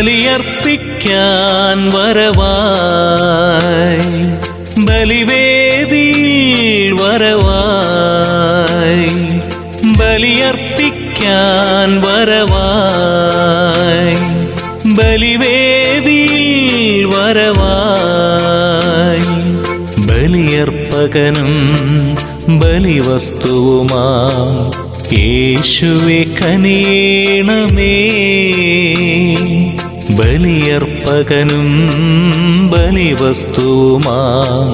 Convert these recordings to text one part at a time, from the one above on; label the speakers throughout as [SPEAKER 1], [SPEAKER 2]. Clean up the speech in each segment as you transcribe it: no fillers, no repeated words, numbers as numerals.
[SPEAKER 1] ബലിയർപ്പിക്കാൻ വരവായി, ബലിവേദിയിൽ വരവായി, ബലിയർപ്പിക്കാൻ വരവായി, ബലിവേദിയിൽ വരവായി, ബലിയർപ്പകനും ബലിവസ്തുവുമാം യേശുവേ കനിയേണമേ. ബലിയർപ്പകനും ബലിവസ്തുവുമാം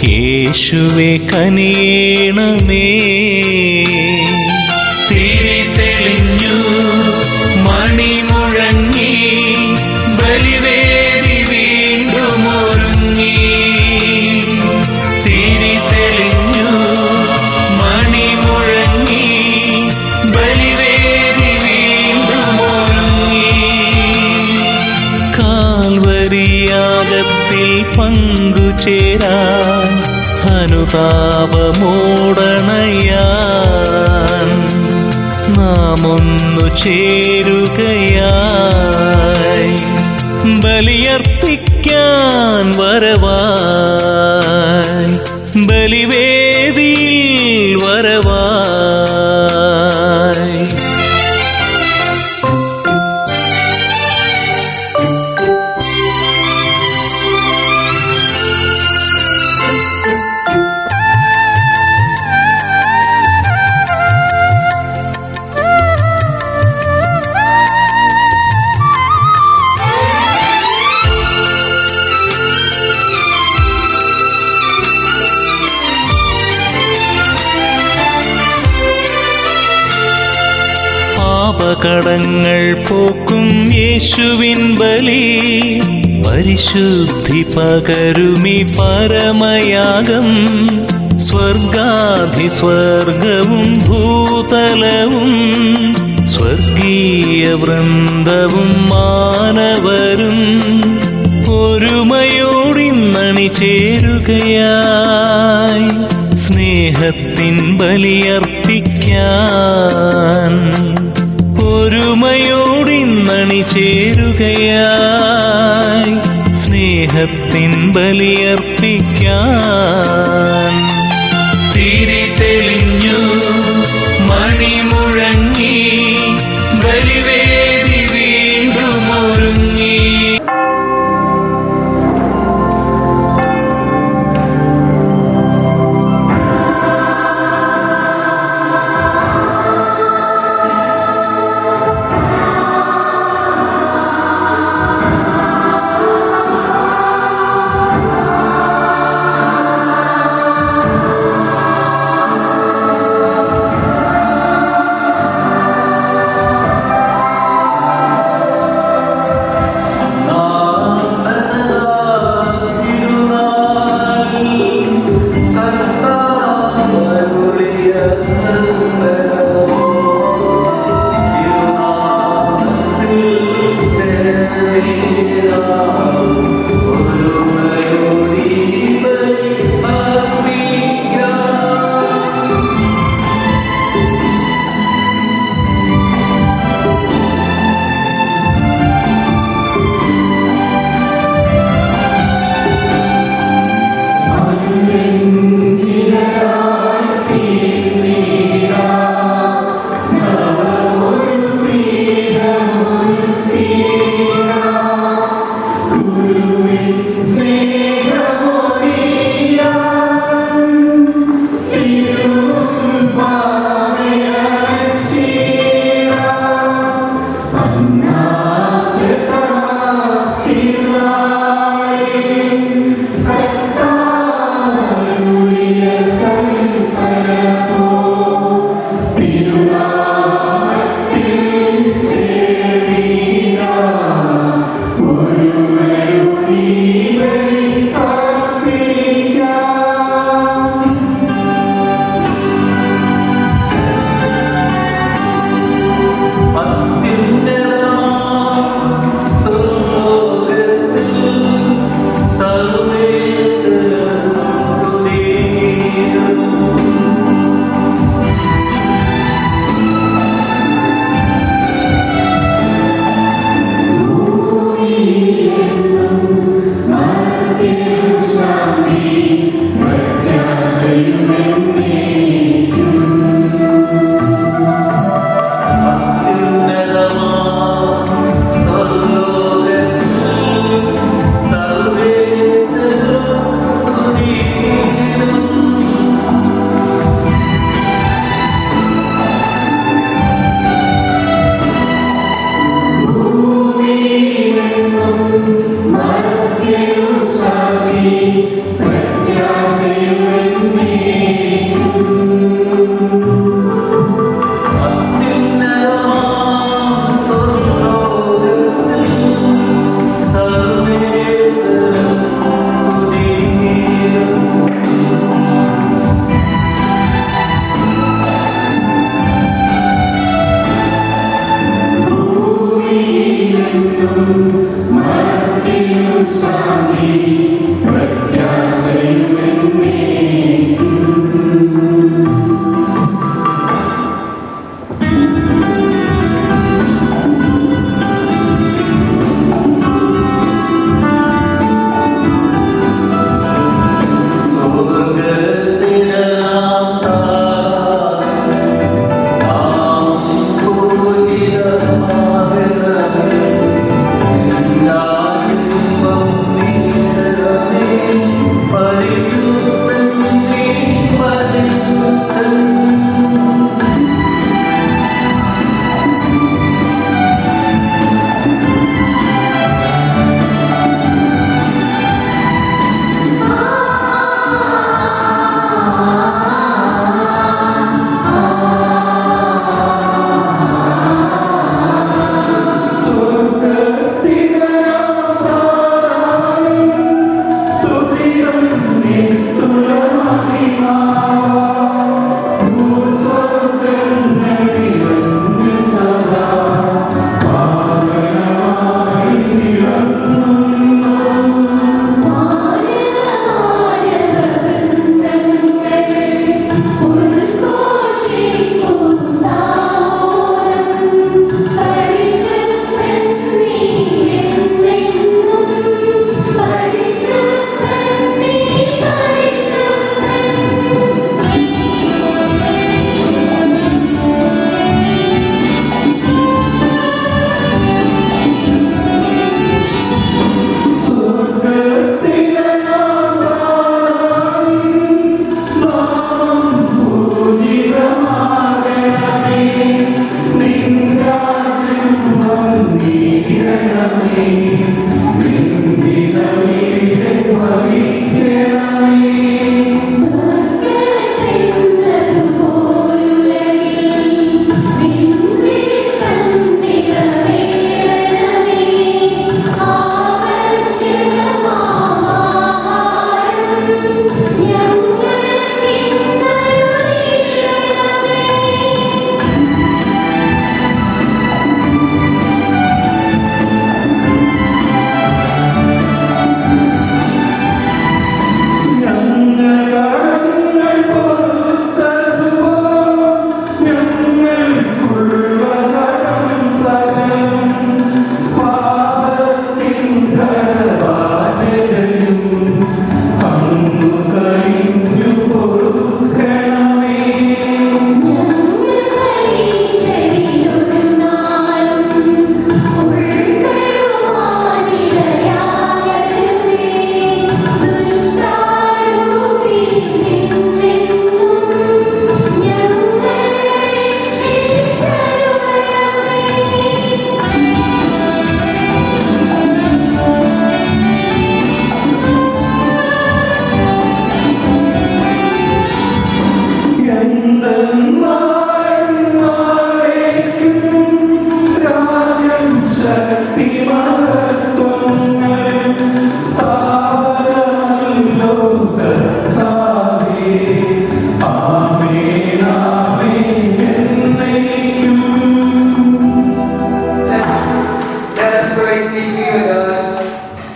[SPEAKER 1] യേശുവേ കനിയേണമേ. തിരി തെളിഞ്ഞു മണി മുഴങ്ങി, ബലിവേദി വീണ്ടും ഒരുങ്ങി. തിരി തെളിഞ്ഞു മണി മുഴങ്ങി, ബലിവേദി വീണ്ടും ഒരുങ്ങി. കാൽവരിയാഗത്തിൽ പങ്കുചേരാൻ അനുതാപമോടണയാൻ നാം ഒന്നു ചേരുകയായി. ബലിയർപ്പിക്കാൻ വരവായി, ബലിവേദിയിൽ വരവായി. പാപകടങ്ങൾ പോക്കും യേശുവിൻ ബലി, പരിശുദ്ധി പകരുമി പരമയാഗം. സ്വർഗാധിസ്വർഗവും ഭൂതലവും സ്വർഗീയ വൃന്ദവും മാനവരും ഒരുമയോടിന്നണി ചേരുകയായി. സ്നേഹത്തിൻ ബലിയർപ്പിക്കാൻ ഒരുമയോടിന്നണി ചേരുകയായി. സ്നേഹത്തിൻ ബലിയർപ്പിക്കാൻ. തിരി തെളിഞ്ഞു മണി മുഴങ്ങി, ബലിവേദി വീണ്ടും ഒരുങ്ങി. Sing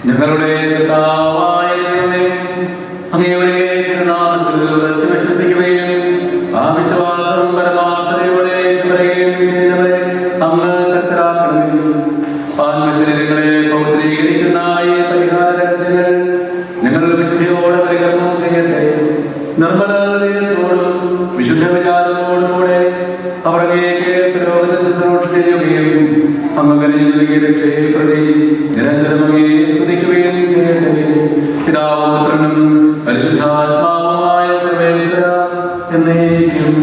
[SPEAKER 2] ഞങ്ങളുടെ കർത്താവായ ദൈവമേ, അങ്ങയുടെ തിരുനാമത്തിൽ ഉറച്ചു വിശ്വസിക്കുകയും ആ വിശ്വാസം പരമാർത്ഥതയോടെ ഏറ്റുപറയുകയും ചെയ്യുന്നവരെ അങ്ങ് ശക്തരാക്കണമേ. ആത്മശരീരങ്ങളെ പൗത്രീകരിക്കുന്ന ഈ പരിഹാര രഹസ്യങ്ങൾ നിങ്ങൾ വിശുദ്ധിയോടെ പരികർമ്മം ചെയ്യട്ടെ. നിർമ്മല ഹൃദയത്തോടും വിശുദ്ധ വിചാരത്തോടും കൂടെ അവർ അങ്ങേക്ക് പുരോഗത ശുശ്രൂഷ ചെയ്യുകയും അങ്ങ് നൽകിയ രക്ഷയെ പ്രതി നിരന്തരം അങ്ങയെ സ്തുതിക്കുകയും ചെയ്യട്ടെ. പിതാവും പുത്രനും പരിശുദ്ധാത്മാവുമായ സർവേശ്വര എന്നേക്കും.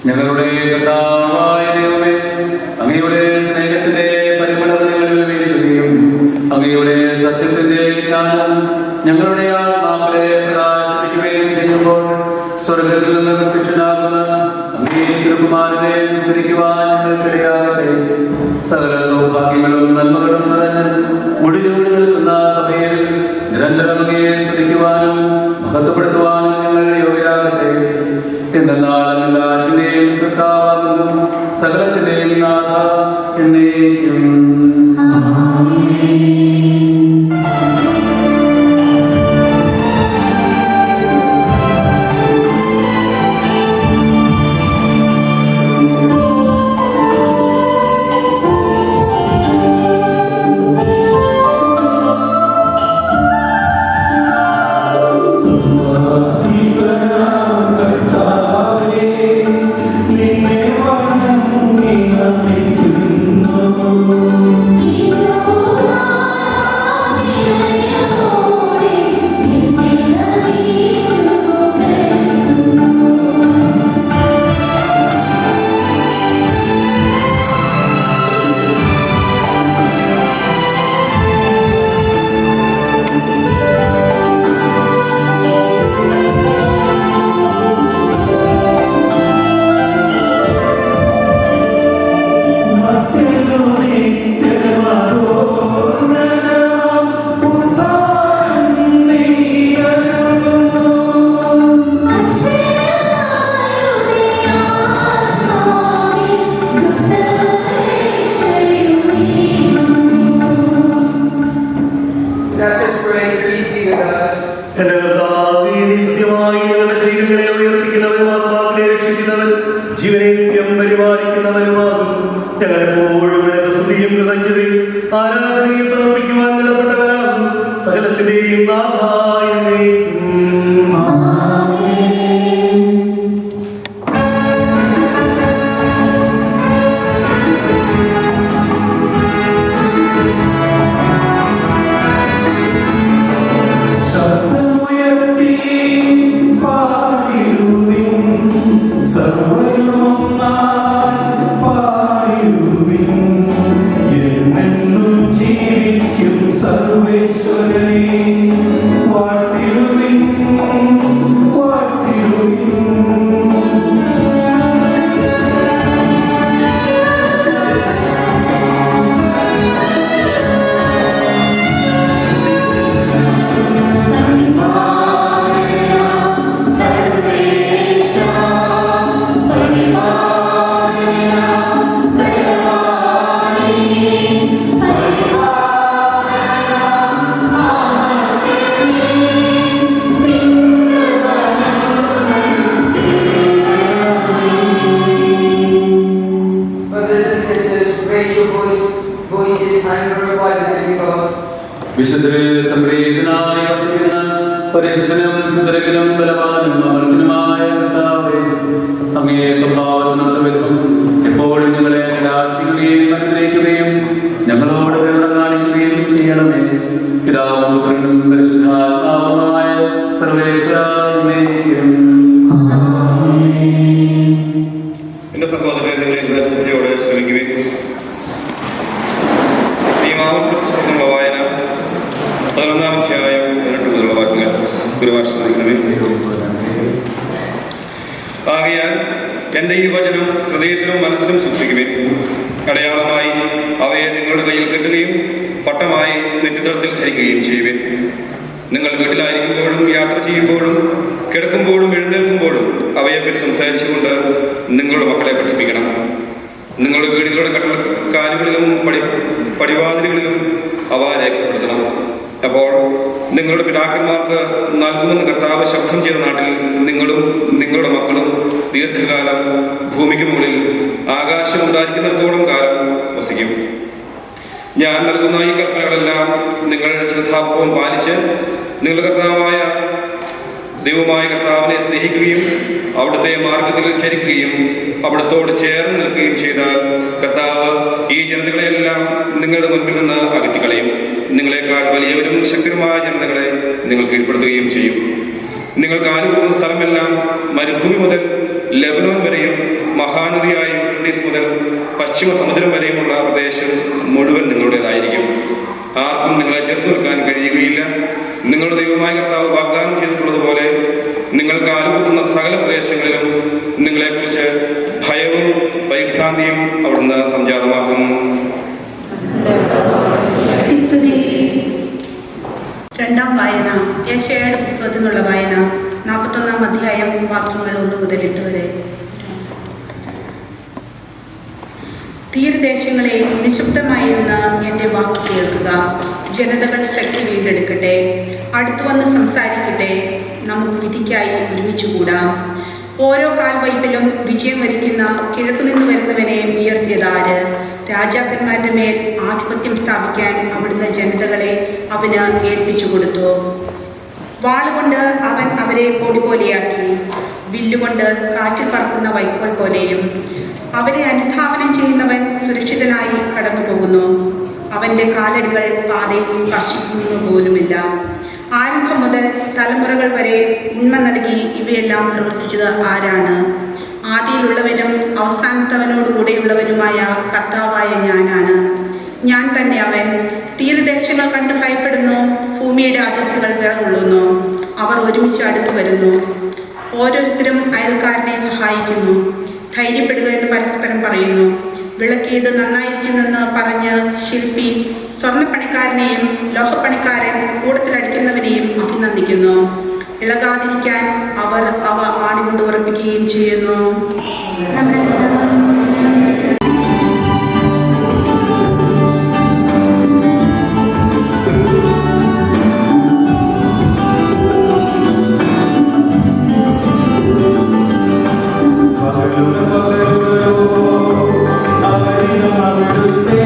[SPEAKER 2] ഞങ്ങളുടെ കർത്താവായ ദൈവമേ, അങ്ങയുടെ സ്നേഹത്തിന്റെ പരിമളം ഞങ്ങളിൽ വീശുകയും അങ്ങയുടെ സത്യത്തിന്റെ ജ്ഞാനം ഞങ്ങളുടെ ആത്മാക്കളെ പ്രകാശിപ്പിക്കുകയും ചെയ്യുമ്പോൾ സ്വർഗത്തിൽ നിന്ന് പ്രത്യക്ഷനാകുന്ന അങ്ങേ തിരുകുമാരനെ സ്വീകരിക്കുവാൻ ഞങ്ങൾക്കിടയാകട്ടെ. സകല സൗഭാഗ്യങ്ങളും നന്മകളും നിറഞ്ഞ് മുടിഞ്ഞുകൂടി നിൽക്കുന്ന സഭയിൽ നിരന്തരം അങ്ങയെ സ്തുതിക്കുവാനും മഹത്വപ്പെടുത്തുവാനും ഞങ്ങൾ യോഗ്യരാകട്ടെ. എന്തെന്നാൽ എല്ലാറ്റിന്റെയും സൃഷ്ടാവാകുന്നു, സകലത്തിന്റെയും നാഥ എന്നേക്കും.
[SPEAKER 3] ആരാധനയെ സമർപ്പിക്കുവാൻ ഇടപെട്ടവരാകും സകലത്തിന്റെയും നാഥായ
[SPEAKER 2] വിശുദ്ധരിൽ സംപ്രീതനായി വസിക്കുന്ന പരിശുദ്ധനും സുന്ദരകനും ബലവാനും അമർത്തനുമായ കർത്താവേ, അങ്ങേ സ്വഭാവത്തിനൊത്ത വിധം എപ്പോഴും ഞങ്ങളെ കടാക്ഷിക്കുകയും അനുഗ്രഹിക്കുകയും ഞങ്ങളോട് കരുണ കാണിക്കുകയും ചെയ്യണമേ. പിതാവും പുത്രനും പരിശുദ്ധാത്മാവുമായ സർവേശ്വരായിരിക്കും.
[SPEAKER 4] എന്റെ സഹോദരനെ നിങ്ങൾ ശ്രദ്ധയോടെ ശ്രമിക്കുകയും നിയമാവർത്തനമുള്ള വായന 11-ാം അധ്യായം 18 മുതലുള്ള വാക്യങ്ങൾ ഗുരുവാർ ശ്രമിക്കണമേ. ആകയാൽ എൻ്റെ ഈ വചനം ഹൃദയത്തിലും മനസ്സിലും സൂക്ഷിക്കുവിൻ. അടയാളമായി അവയെ നിങ്ങളുടെ കയ്യിൽ കെട്ടുകയും പട്ടമായി നെറ്റിത്തടത്തിൽ ധരിക്കുകയും ചെയ്യുവിൻ. നിങ്ങൾ വീട്ടിലായിരിക്കുമ്പോഴും യാത്ര ചെയ്യുമ്പോഴും കിടക്കുമ്പോഴും എഴുന്നേൽക്കുമ്പോഴും അവയെപ്പറ്റി സംസാരിച്ചുകൊണ്ട് നിങ്ങളുടെ മക്കളെ പഠിപ്പിക്കണം. നിങ്ങളുടെ വീടുകളുടെ കാലുകളിലും പടിവാതിലുകളിലും അവ രേഖപ്പെടുത്തണം. അപ്പോൾ നിങ്ങളുടെ പിതാക്കന്മാർക്ക് നൽകുമെന്ന് കർത്താവ് ശബ്ദം ചെയ്ത നാട്ടിൽ നിങ്ങളും നിങ്ങളുടെ മക്കളും ദീർഘകാലം ഭൂമിക്ക് മുകളിൽ ആകാശമുണ്ടായിരിക്കുന്നിടത്തോളം കാലം വസിക്കും. ഞാൻ നൽകുന്ന ഈ കൽപ്പനകളെല്ലാം നിങ്ങൾ ശ്രദ്ധാപൂർവം പാലിച്ച് നിങ്ങളുടെ കർത്താവായ ദൈവമായ കർത്താവിനെ സ്നേഹിക്കുകയും അവിടുത്തെ മാർഗത്തിൽ ചരിക്കുകയും അവിടുത്തോട് ചേർന്ന് നിൽക്കുകയും ചെയ്താൽ കർത്താവ് ഈ ജനതകളെല്ലാം നിങ്ങളുടെ മുൻപിൽ നിന്ന് അകറ്റിക്കളയും. നിങ്ങളെക്കാൾ വലിയവരും ശക്തരുമായ ജനതകളെ നിങ്ങൾ കീഴ്പ്പെടുത്തുകയും ചെയ്യും. നിങ്ങൾക്ക് ആനുകൂല്യ സ്ഥലമെല്ലാം മരുഭൂമി മുതൽ ലെബനോൻ വരെയും മഹാനദിയായ യൂഫ്രട്ടീസ് മുതൽ പശ്ചിമ സമുദ്രം വരെയുമുള്ള പ്രദേശം മുഴുവൻ നിങ്ങളുടേതായിരിക്കും. ആർക്കും നിങ്ങളെ ചേർത്ത് നിൽക്കാൻ കഴിയുകയില്ല. നിങ്ങളുടെ ദൈവമായ കർത്താവ് വാഗ്ദാനം ചെയ്തിട്ടുള്ളതുപോലെ നിങ്ങൾ കാലുകുത്തുന്ന സകല പ്രദേശങ്ങളിലും നിങ്ങളെക്കുറിച്ച് ഭയവും പരിഭ്രാന്തിയും അവിടുന്ന് സംജാതമാക്കും.
[SPEAKER 5] രണ്ടാം വായന യെശയ്യായുടെ പുസ്തകത്തിൽ നിന്നുള്ള വായന 41-ാം അധ്യായം വാക്യങ്ങൾ 1 മുതൽ 8 വരെ. തീരദേശങ്ങളെ നിശബ്ദമായിരുന്ന എൻ്റെ വാക്ക് കേൾക്കുക. ജനതകൾ ശക്തി വീണ്ടെടുക്കട്ടെ, അടുത്തു വന്ന് സംസാരിക്കട്ടെ. നമുക്ക് വിധിക്കായി ഒരുമിച്ച് കൂടാം. ഓരോ കാൽവയ്പിലും വിജയം വരിക്കുന്ന കിഴക്കുനിന്ന് വരുന്നവനെ ഉയർത്തിയതാര്? രാജാക്കന്മാരുടെ മേൽ ആധിപത്യം സ്ഥാപിക്കാൻ അവിടുന്ന് ജനതകളെ അവന് ഏൽപ്പിച്ചു കൊടുത്തു. വാളുകൊണ്ട് അവൻ അവരെ പൊടി പോലെയാക്കി, വില്ലുകൊണ്ട് കാറ്റിൽ പറക്കുന്ന വൈക്കോൽ പോലെയും. അവരെ അനുധാവനം ചെയ്യുന്നവൻ സുരക്ഷിതനായി കടന്നു പോകുന്നു. അവൻ്റെ കാലടികൾ പാതയിൽ സ്പർശിക്കുന്നു പോലുമില്ല. ആരംഭം മുതൽ തലമുറകൾ വരെ ഉണ്മ നൽകി ഇവയെല്ലാം പ്രവർത്തിച്ചത് ആരാണ്? ആദിയിലുള്ളവനും അവസാനത്തവനോടുകൂടെയുള്ളവനുമായ കർത്താവായ ഞാനാണ്. ഞാൻ തന്നെ അവൻ. തീരദേശങ്ങൾ കണ്ട് ഭയപ്പെടുന്നു, ഭൂമിയുടെ അതിർത്തികൾ വിറകൊള്ളുന്നു. അവർ ഒരുമിച്ച് അടുത്തു വരുന്നു, ഓരോരുത്തരും അയൽക്കാരനെ സഹായിക്കുന്നു. ധൈര്യപ്പെടുക എന്ന് പരസ്പരം പറയുന്നു. വിളക്കിയത് നന്നായിരിക്കുമെന്ന് പറഞ്ഞ് ശില്പി സ്വർണ്ണപ്പണിക്കാരനെയും ലോഹപ്പണിക്കാരൻ കൂടത്തിലടിക്കുന്നവനെയും അഭിനന്ദിക്കുന്നു. ഇളകാതിരിക്കാൻ അവർ അവ ആണികൊണ്ട് ഉറപ്പിക്കുകയും ചെയ്യുന്നു.
[SPEAKER 3] അവരിലും അവിടുത്തെ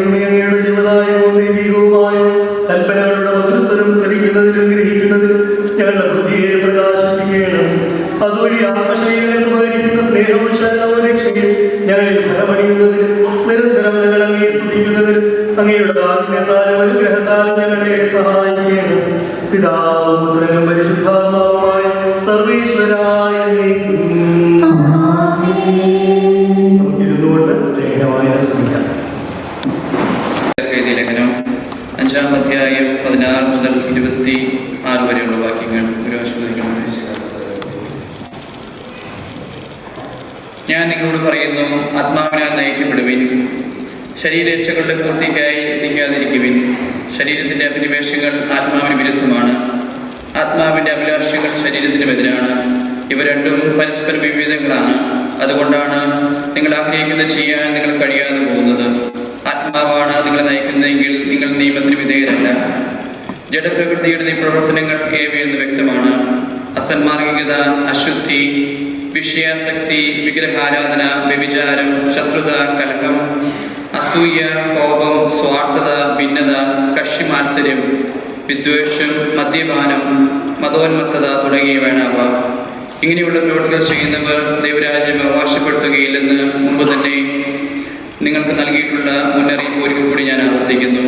[SPEAKER 3] അങ്ങയുടെ ജീവദായകവും ദൈവികവുമായ കൽപ്പനകളുടെ മധുരസ്വരം ശ്രവിക്കുന്നതിലും ഗ്രഹിക്കുന്നതിലും ഞങ്ങളുടെ ബുദ്ധിയെ പ്രകാശിപ്പിക്കണം. അതുവഴി ആത്മശൈലികൾക്ക് ഉപകരിക്കുന്ന സ്നേഹവും ശരണവും രക്ഷയും ഞങ്ങളിൽ ഫലമണിയുന്നതിനും നിരന്തരം ഞങ്ങൾ അങ്ങയെ സ്തുതിക്കുന്നതിനും അങ്ങയുടെ ആജ്ഞത്താലും അനുഗ്രഹത്താലും ഞങ്ങളെ സഹായിക്കണം. പിതാവും പുത്രനും പരിശുദ്ധാത്മാവുമായ സർവീശ്വരായ നമുക്കിരുന്നുകൊണ്ട് ലേഖനവായന ശ്രമിക്കാം.
[SPEAKER 6] ലേഖനം 5-ാം അധ്യായം 16 മുതൽ 26 വരെയുള്ള വാക്യങ്ങൾ ആസ്വദിക്കണം. ഞാൻ നിങ്ങളോട് പറയുന്നു, ആത്മാവിനാൽ നയിക്കപ്പെടുവിൻ, ശരീരേച്ഛകളുടെ പൂർത്തിക്കായി നിൽക്കാതിരിക്കുവിൻ. ശരീരത്തിൻ്റെ അഭിനിവേശങ്ങൾ ആത്മാവിന് വിരുദ്ധമാണ്, ആത്മാവിൻ്റെ അഭിലാഷങ്ങൾ ശരീരത്തിനുമെതിരാണ്. ഇവ രണ്ടും പരസ്പരം വിവിധങ്ങളാണ്. അതുകൊണ്ടാണ് നിങ്ങൾ ആഗ്രഹിക്കുന്നത് ചെയ്യാൻ നിങ്ങൾ കഴിയാതെ പോകുന്നത്. ആത്മാവാണ് നിങ്ങളെ നയിക്കുന്നതെങ്കിൽ നിങ്ങൾ നിയമത്തിന് വിധേയരല്ല. ജഡപ്രകൃതിയുടെ പ്രവർത്തനങ്ങൾ ഏവയെന്ന് വ്യക്തമാണ്: അസന്മാർഗികത, അശുദ്ധി, വിഷയാസക്തി, വിഗ്രഹാരാധന, വ്യഭിചാരം, ശത്രുത, കലഹം, അസൂയ, കോപം, സ്വാർത്ഥത, ഭിന്നത, കക്ഷിമാത്സര്യം, വിദ്വേഷം, മദ്യപാനം, മതോന്മത്തത തുടങ്ങിയവയാണ് അവ. ഇങ്ങനെയുള്ള പ്രവൃത്തികൾ ചെയ്യുന്നവർ ദൈവരാജ്യം അവകാശപ്പെടുത്തുകയില്ലെന്ന് മുമ്പ് തന്നെ നിങ്ങൾക്ക് നൽകിയിട്ടുള്ള മുന്നറിയിപ്പ് ഒരിക്കൽ കൂടി ഞാൻ ആവർത്തിക്കുന്നു.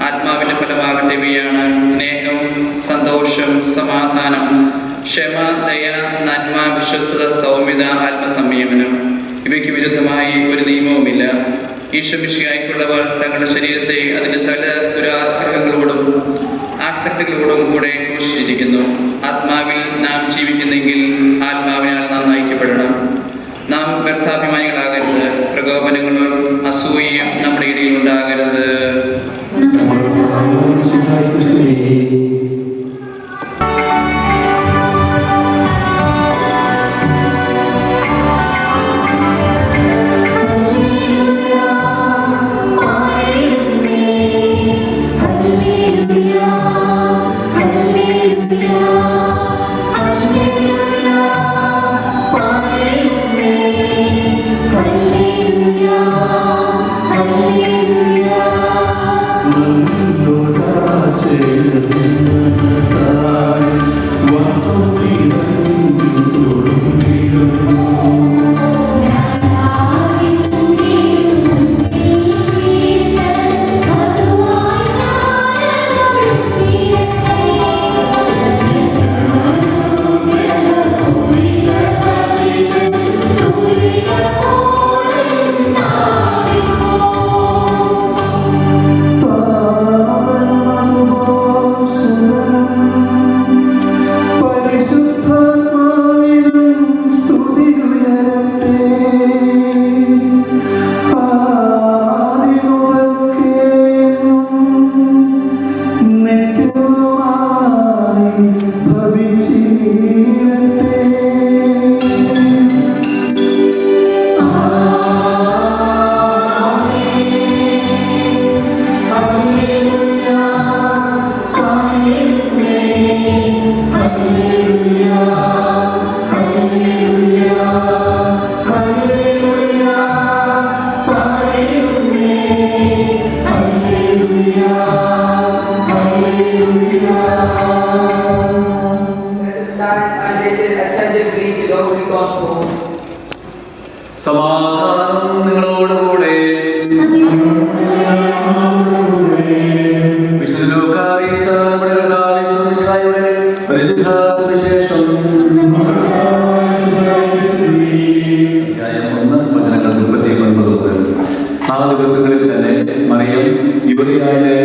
[SPEAKER 6] ആത്മാവിൻ്റെ ഫലമാകട്ടെ ഇവയാണ്: സ്നേഹം, സന്തോഷം, സമാധാനം, ക്ഷമ, ദയ, നന്മ, വിശ്വസ്തത, സൗമ്യത, ആത്മസംയമനം. ഇവയ്ക്ക് വിരുദ്ധമായി ഒരു നിയമവുമില്ല. ഈശ്വമിശിയായിട്ടുള്ളവർ തങ്ങളുടെ ശരീരത്തെ അതിൻ്റെ സകല ദുരാഗ്രഹങ്ങളോടും ആസക്തികളോടും കൂടെ ക്രൂശിച്ചിരിക്കുന്നു. ആത്മാവിൽ നാം ജീവിക്കുന്നെങ്കിൽ ആത്മാവിനാൽ നാം നയിക്കപ്പെടണം. നാം വ്യർത്ഥാഭിമാനികളാകരുത്. പ്രകോപനങ്ങളും അസൂയയും നമ്മുടെ ഇടയിൽ ഉണ്ടാകരുത്.
[SPEAKER 2] സമാധാനം നിങ്ങളോടുകൂടെ. വിശുദ്ധ ലൂക്കാ അറിയിച്ച നമ്മുടെ കർത്താവ് യേശുമിശിഹായുടെ പരിശുദ്ധ സുവിശേഷം അധ്യായം 1 വചനങ്ങൾ 39 മുതൽ. ആ ദിവസങ്ങളിൽ തന്നെ മറിയം യൂദയായിലെ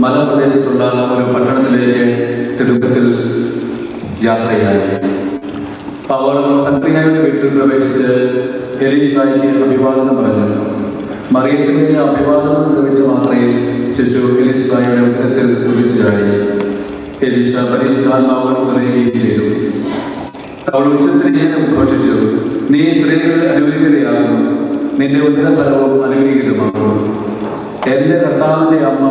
[SPEAKER 2] മലപ്രദേശത്തുള്ള ഒരു പട്ടണത്തിലേക്ക് തിടുക്കത്തിൽ യാത്രയായി. അവർ സക്രിയായുടെ വീട്ടിൽ പ്രവേശിച്ച് എലീശായ്ക്ക് അഭിവാദനം പറഞ്ഞു. മറിയത്തിന്റെ അഭിവാദനം ശ്രമിച്ച മാത്രയിൽ ശിശു എലീശായുടെ ഉദരത്തിൽ കുതിച്ചു ചാടി. എലീശ പരിശുദ്ധാത്മാവ് നിറയുകയും ചെയ്തു. അവൾ ഉച്ചത്തിൽ ഇങ്ങനെ ഉദ്ഘോഷിച്ചു: നീ സ്ത്രീകൾ അനുഗ്രഹീതയാകുന്നു, നിന്റെ ഉദരഫലവും അനുഗ്രഹീതമാകുന്നു. എൻ്റെ കർത്താവിൻ്റെ അമ്മ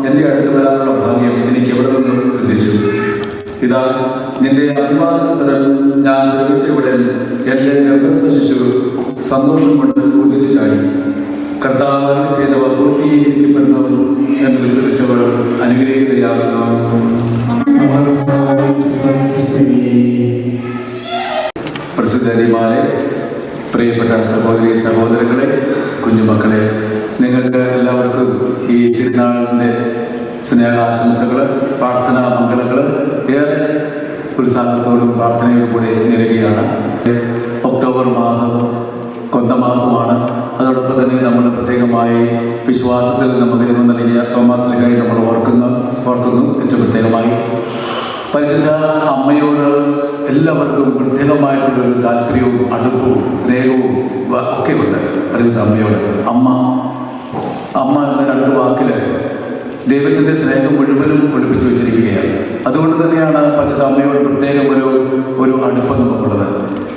[SPEAKER 2] എൻ്റെ അടുത്ത് വരാനുള്ള ഭാഗ്യം എനിക്ക് എവിടെ നിന്നും സിദ്ധിച്ചു. ഇതാ നിന്റെ അഭിവാദന സ്ഥലം ഞാൻ ശ്രമിച്ച ഉടൻ എൻ്റെ ഗർഭസ്ഥ ശിശു സന്തോഷം കൊണ്ട് കുതിച്ചു ചാടി.
[SPEAKER 3] കർത്താവ് ചെയ്തവ പൂർത്തീകരിക്കപ്പെടുന്നവർ എന്ന് വിശ്വസിച്ചവർ അനുഗ്രഹീതയാകുന്നു. പ്രസിദ്ധരിമാരെ, പ്രിയപ്പെട്ട സഹോദരി സഹോദരങ്ങളെ, കുഞ്ഞുമക്കളെ, നിങ്ങൾക്ക് എല്ലാവർക്കും ഈ തിരുനാളിൻ്റെ സ്നേഹാശംസകൾ, പ്രാർത്ഥനാ മംഗളങ്ങൾ ഏറെ ഉത്സാഹത്തോടും പ്രാർത്ഥനയോടും കൂടെ നിരകയാണ്. ഒക്ടോബർ മാസം കൊന്തമാസമാണ്. അതോടൊപ്പം തന്നെ നമ്മൾ പ്രത്യേകമായി വിശ്വാസത്തിൽ നമുക്ക് ജന്മം നൽകിയ തോമസ് ലീഹായെ നമ്മൾ ഓർക്കുന്നു. ഏറ്റവും പ്രത്യേകമായി പരിശുദ്ധ അമ്മയോട് എല്ലാവർക്കും പ്രത്യേകമായിട്ടുള്ളൊരു താല്പര്യവും അടുപ്പവും സ്നേഹവും ഒക്കെ ഉണ്ട്. പരിശുദ്ധ അമ്മയോട് അമ്മ എന്ന രണ്ട് വാക്കിൽ ദൈവത്തിൻ്റെ സ്നേഹം മുഴുവനും ഒളിപ്പിച്ചു വെച്ചിരിക്കുകയാണ്. അതുകൊണ്ട് തന്നെയാണ് പരിശുദ്ധ അമ്മയോട് പ്രത്യേകം ഒരു അടുപ്പം നമുക്കുള്ളത്.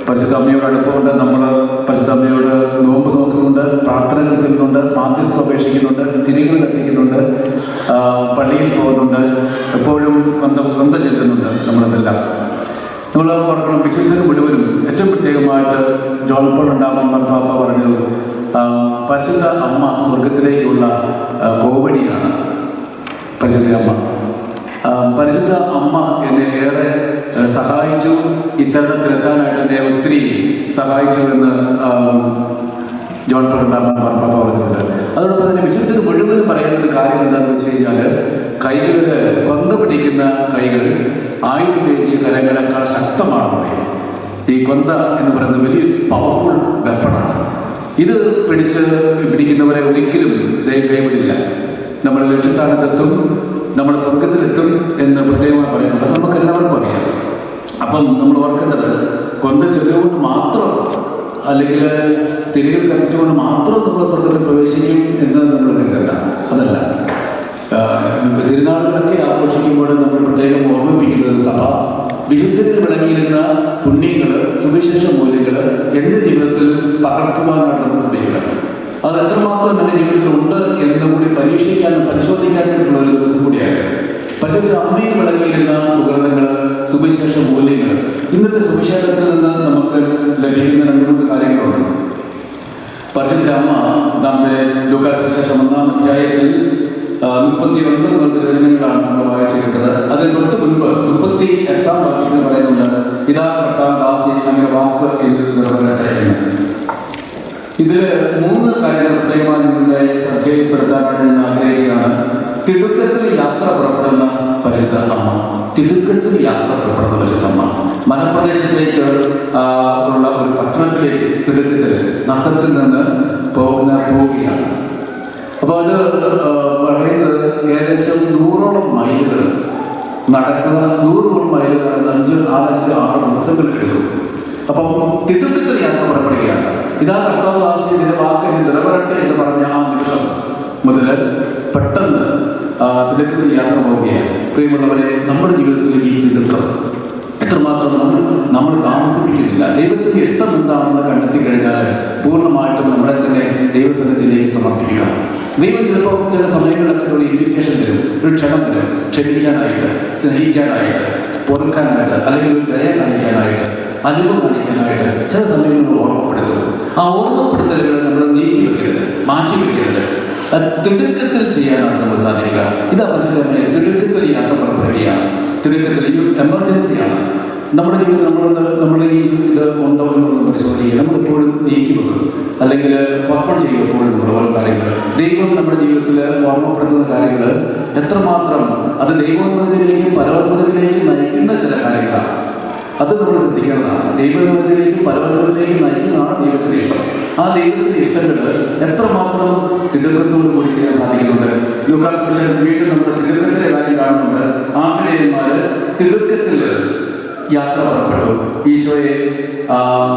[SPEAKER 3] പരിശുദ്ധ അമ്മയോട് അടുപ്പമുണ്ട്. നമ്മൾ പരിശുദ്ധ അമ്മയോട് നോമ്പ് നോക്കുന്നുണ്ട്, പ്രാർത്ഥനകൾ ചെയ്യുന്നുണ്ട്, മാധ്യസ്ഥം അപേക്ഷിക്കുന്നുണ്ട്, തിരികൾ കത്തിക്കുന്നുണ്ട്, പള്ളിയിൽ പോകുന്നുണ്ട്, എപ്പോഴും വന്ത ചെല്ലുന്നുണ്ട്. നമ്മളതെല്ലാം നമ്മൾ ഓർക്കണം. വിശുദ്ധന് മുഴുവനും ഏറ്റവും പ്രത്യേകമായിട്ട് ജോൺ പോൾ രണ്ടാമൻ മാർപ്പാപ്പ പറഞ്ഞത് പരിശുദ്ധ അമ്മ സ്വർഗത്തിലേക്കുള്ള കോവടിയാണ്. പരിശുദ്ധ അമ്മ പരിശുദ്ധ അമ്മ എന്നെ ഏറെ സഹായിച്ചു, ഇത്തരണത്തിലെത്താനായിട്ട് എന്നെ ഒത്തിരി സഹായിച്ചു എന്ന് ജോൺ പോൾ രണ്ടാമൻ മാർപ്പാപ്പ പറഞ്ഞിട്ടുണ്ട്. അതോടൊപ്പം തന്നെ വിശുദ്ധന് മുഴുവനും പറയുന്ന ഒരു കാര്യം എന്താണെന്ന് വെച്ച് കഴിഞ്ഞാൽ, കൈകളിൽ കൊന്ത പിടിക്കുന്ന കൈകൾ ആയുധമേന്തിയ കരങ്ങളെക്കാൾ ശക്തമാണെന്ന് പറയും. ഈ കൊന്ത എന്ന് പറയുന്നത് വലിയ പവർഫുൾ വെപ്പണാണ്. ഇത് പിടിക്കുന്നവരെ ഒരിക്കലും ദൈവം കൈവിടില്ല. നമ്മൾ ലക്ഷ്യസ്ഥാനത്തെത്തും, നമ്മുടെ സ്വർഗത്തിലെത്തും എന്ന് പ്രത്യേകമായി പറയുന്നുണ്ട്. അത് നമുക്ക് എല്ലാവർക്കും അറിയാം. അപ്പം നമ്മൾ ഓർക്കേണ്ടത്, കൊന്ത ചൊല്ലുകൊണ്ട് മാത്രം അല്ലെങ്കിൽ തിരികൾ കത്തിച്ചുകൊണ്ട് മാത്രം നമ്മൾ സ്വർഗത്തിൽ പ്രവേശിക്കും എന്ന് നമ്മൾ കരുതണ്ട. അതല്ല, തിരുനാളുകളൊക്കെ ആഘോഷിക്കുമ്പോൾ നമ്മൾ പ്രത്യേകം ഓർമ്മിപ്പിക്കുന്നത് സഭ വിശുദ്ധരിൽ വിളങ്ങിയിരുന്ന പുണ്യങ്ങൾ, സുവിശേഷ മൂല്യങ്ങൾ എൻ്റെ ജീവിതത്തിൽ പകർത്തുവാനായിട്ട് നമ്മൾ ശ്രമിക്കുക. അത് എത്രമാത്രം എൻ്റെ ജീവിതത്തിൽ ഉണ്ട് എന്ന് കൂടി പരീക്ഷിക്കാനും പരിശോധിക്കാനായിട്ടുള്ള ഒരു ദിവസം കൂടിയാണ്. പരിശുദ്ധ അമ്മയിൽ വിളങ്ങിയിരുന്ന സുഹൃതങ്ങൾ, സുവിശേഷ മൂല്യങ്ങൾ. ഇന്നത്തെ സുവിശേഷത്തിൽ നിന്ന് നമുക്ക് ലഭിക്കുന്ന 2-3 കാര്യങ്ങളുണ്ട്. പരിശുദ്ധ അമ്മ നമ്മുടെ ലൂക്കാസ് സുവിശേഷം 1-ാം അധ്യായത്തിൽ 39 തിരുവചനങ്ങളാണ് നമ്മൾ വായിച്ചിരിക്കുന്നത്. അതിന് തൊട്ട് മുൻപ് 38-ാം വാക്യത്തിൽ പറയുന്നുണ്ട്, ഇതാ കർത്താവ് ദാസി അങ്ങനെ വാക്ക് എന്നിൽ നിറവേറട്ടെ എന്ന്. ഇതിൽ 3 കാര്യങ്ങൾ പ്രത്യേകമായി നിങ്ങളുടെ ശ്രദ്ധയിൽപ്പെടുത്താനായിട്ട് ഞാൻ ആഗ്രഹിക്കുകയാണ്. തിടുക്കത്തിൽ യാത്ര പുറപ്പെടുന്ന പരിശുദ്ധ അമ്മ. തിടുക്കത്തിൽ യാത്ര പുറപ്പെടുന്ന പരിശുദ്ധ അമ്മ മലപ്രദേശത്തേക്ക് ഉള്ള ഒരു പട്ടണത്തിലേക്ക് തിടുക്കത്തിൽ നസറത്തിൽ നിന്ന് പോവുകയാണ്. അപ്പോൾ അത് പറയുന്നത് ഏകദേശം 100ഓളം മൈലുകൾ നടക്കുക. 100ഓളം മൈലുകൾ 5-6 ദിവസങ്ങൾ എടുക്കും. അപ്പം തിടുക്കത്തിൽ യാത്ര പുറപ്പെടുകയാണ്. ഇതാ കർത്താവ് ദാസി ഇതിന്റെ വാക്ക് എന്നെ നിറവേറട്ടെ എന്ന് പറഞ്ഞ ആ നിമിഷം മുതൽ പെട്ടെന്ന് തിടുക്കത്തിൽ യാത്ര പോവുകയാണ്. പ്രിയമുള്ളവരെ, നമ്മുടെ ജീവിതത്തിൽ ഈ തിടുക്കം എത്രമാത്രം നമ്മൾ താമസിപ്പിക്കുന്നില്ല. ദൈവത്തിൻ്റെ ഇഷ്ടം എന്താണെന്ന് കണ്ടെത്തി കഴിഞ്ഞാൽ പൂർണ്ണമായിട്ടും നമ്മളെ തന്നെ ദൈവസന്നിധിയിലേക്ക് സമർപ്പിക്കുക. ദൈവം ചിലപ്പോൾ ചില സമയങ്ങളിലൊക്കെ ഒരു ഇൻവിറ്റേഷൻ തരും, ഒരു ക്ഷണം തരും, ക്ഷമിക്കാനായിട്ട്, സ്നേഹിക്കാനായിട്ട്, പൊറുക്കാനായിട്ട്, അല്ലെങ്കിൽ ഒരു ദയ കാണിക്കാനായിട്ട്, അനുഭവം കാണിക്കാനായിട്ട് ചില സമയങ്ങളിൽ ഓർമ്മപ്പെടുത്തും. ആ ഓർമ്മപ്പെടുത്തലുകൾ നമ്മൾ നീക്കി വെക്കരുത്, മാറ്റി വെക്കരുത്. അത് തിടുക്കത്തിൽ ചെയ്യാനാണ് നമ്മൾ സാധിക്കുക. ഇതാ പരിശുദ്ധമേ തിടുക്കത്തിൽ യാത്ര പുറപ്പെടുകയാണ്. തിടുക്കത്തിൽ ഈ എമർജൻസിയാണ് നമ്മുടെ ജീവിതത്തിൽ. നമ്മൾ ഈ ഇത് ഉണ്ടോ എന്ന് പരിശോധിക്കുക. നമ്മളെപ്പോഴും നീക്കി വെക്കും, അല്ലെങ്കിൽ പോസ്റ്റ്പോൺ ചെയ്യും എപ്പോഴും നമ്മുടെ ഓരോ കാര്യങ്ങൾ. ദൈവം നമ്മുടെ ജീവിതത്തിൽ ഓർമ്മപ്പെടുത്തുന്ന കാര്യങ്ങൾ എത്രമാത്രം അത് ദൈവോന്മതിയിലേക്കും പരമോന്മതിയിലേക്കും നയിക്കുന്ന ചില കാര്യങ്ങളാണ്. അത് നമ്മൾ ശ്രദ്ധിക്കേണ്ടതാണ്. ദൈവോന്മതിയിലേക്കും പരമോന്മതിയിലേക്കും നയിക്കുന്നതാണ് ദൈവത്തിൻ്റെ ഇഷ്ടം. ആ ദൈവത്തിൻ്റെ ഇഷ്ടങ്ങൾ എത്രമാത്രം തിടുക്കത്തോട് കൂടി ചെയ്യാൻ സാധിക്കുന്നുണ്ട്. ലൂക്കാസ് സുവിശേഷം വീണ്ടും നമ്മൾ തിടുക്കത്തിലെ കാര്യം കാണുന്നുണ്ട്. ആട്ടിടയന്മാർ തിടുക്കത്തിൽ യാത്ര പുറപ്പെട്ടു. ഈശോയെ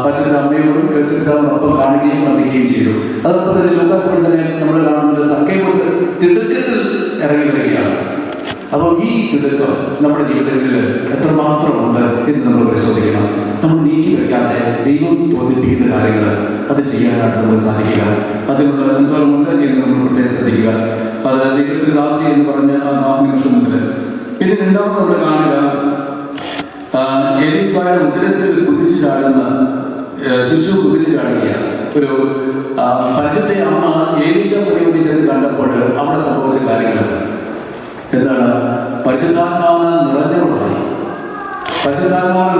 [SPEAKER 3] പരിശുദ്ധ അമ്മയോടും യോസേപ്പിനോടൊപ്പം കാണുകയും വന്ദിക്കുകയും ചെയ്തു. അതോടൊപ്പം തന്നെ ലൂക്കാസ് തന്നെ നമ്മൾ കാണുന്നത് സക്കേവൂസ് തിടുക്കത്തിൽ ഇറങ്ങി വരികയാണ്. അപ്പോൾ ഈ തിടുക്കം നമ്മുടെ ജീവിതത്തിൽ എത്രമാത്രമുണ്ട് എന്ന് നമ്മൾ പരിശോധിക്കണം. നമ്മൾ നീക്കി വയ്ക്കാതെ ദൈവം തോന്നിപ്പിക്കുന്ന കാര്യങ്ങൾ അത് ചെയ്യാനായിട്ട് നമുക്ക് സാധിക്കുക. അതിനുള്ള എന്തോരമുണ്ട് എന്ന് നമ്മൾ പ്രത്യേകം ശ്രദ്ധിക്കുക. അത് ദൈവത്തിന് ദാസി എന്ന് പറഞ്ഞ ആ നിമിഷം മുതൽ. പിന്നെ രണ്ടാമത് നമ്മൾ കാണുക, എലീശായുടെ ഉദരത്തിൽ കുതിച്ചു ചാടുന്ന ശിശു കുതിച്ചു ചാടുകയാണ്. ഒരു പരിശുദ്ധ അമ്മ ഏലീശ പുണ്യവതി ചെന്ന് കണ്ടപ്പോൾ അവിടെ സംഭവിച്ച കാര്യങ്ങൾ എന്താണ്? പരിശുദ്ധാത്മാവിന്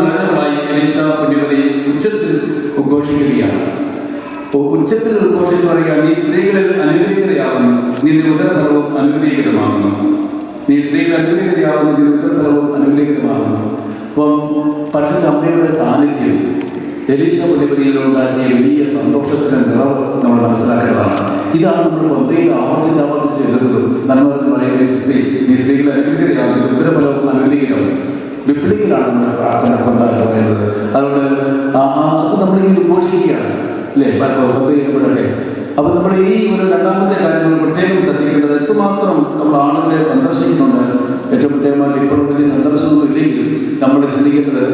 [SPEAKER 3] നിറഞ്ഞവളായി ഏലീശ പുണ്യവതി ഉച്ചത്തിൽ ഉദ്ഘോഷിക്കുകയാണ്. ഉച്ചത്തിൽ ഉദ്ഘോഷിച്ച് പറയുകയാണ്, നീ സ്ത്രീകളിൽ അനുഗ്രഹീതയാവുന്നു, നിന്റെ ഉദരഫലവും അനുഗ്രഹീതമാകുന്നു. അപ്പം പരിശുദ്ധ അമ്മയുടെ സാന്നിധ്യം എലീശ പുണ്യവതിയിലുണ്ടാക്കിയ വലിയ സന്തോഷത്തിന്റെ നിറവ് നമ്മൾ മനസ്സിലാക്കേണ്ടതാണ്. ഇതാണ് നമ്മൾ പൊന്തയിൽ ആവർത്തിച്ച് എഴുതുന്നത്. നന്മ പറയുന്ന നീ സ്ത്രീകളെ അനുഗ്രഹീതയാവുന്നു, ഉദരഫലവും അനുഗ്രഹീതമാകും. ബിബ്ലിക്കലാണ് നമ്മുടെ പ്രാർത്ഥന കൊണ്ടാണ് പറയുന്നത്. അതുകൊണ്ട് അത് നമ്മളിങ്ങനെ ഉദ്ഘോഷിക്കുകയാണ് അല്ലേ പൊന്തയിലൂടെ. അപ്പോൾ നമ്മൾ ഈ ഒരു രണ്ടാമത്തെ കാര്യം നമ്മൾ പ്രത്യേകം ശ്രദ്ധിക്കേണ്ടത്, എത്രമാത്രം നമ്മൾ ആളുകളെ സന്ദർശിക്കുന്നുണ്ട്. ഏറ്റവും പ്രത്യേകമായിട്ട് ഇപ്പോഴും വലിയ സന്ദർശനമൊന്നും ഇല്ലെങ്കിലും നമ്മൾ ചിന്തിക്കേണ്ടത്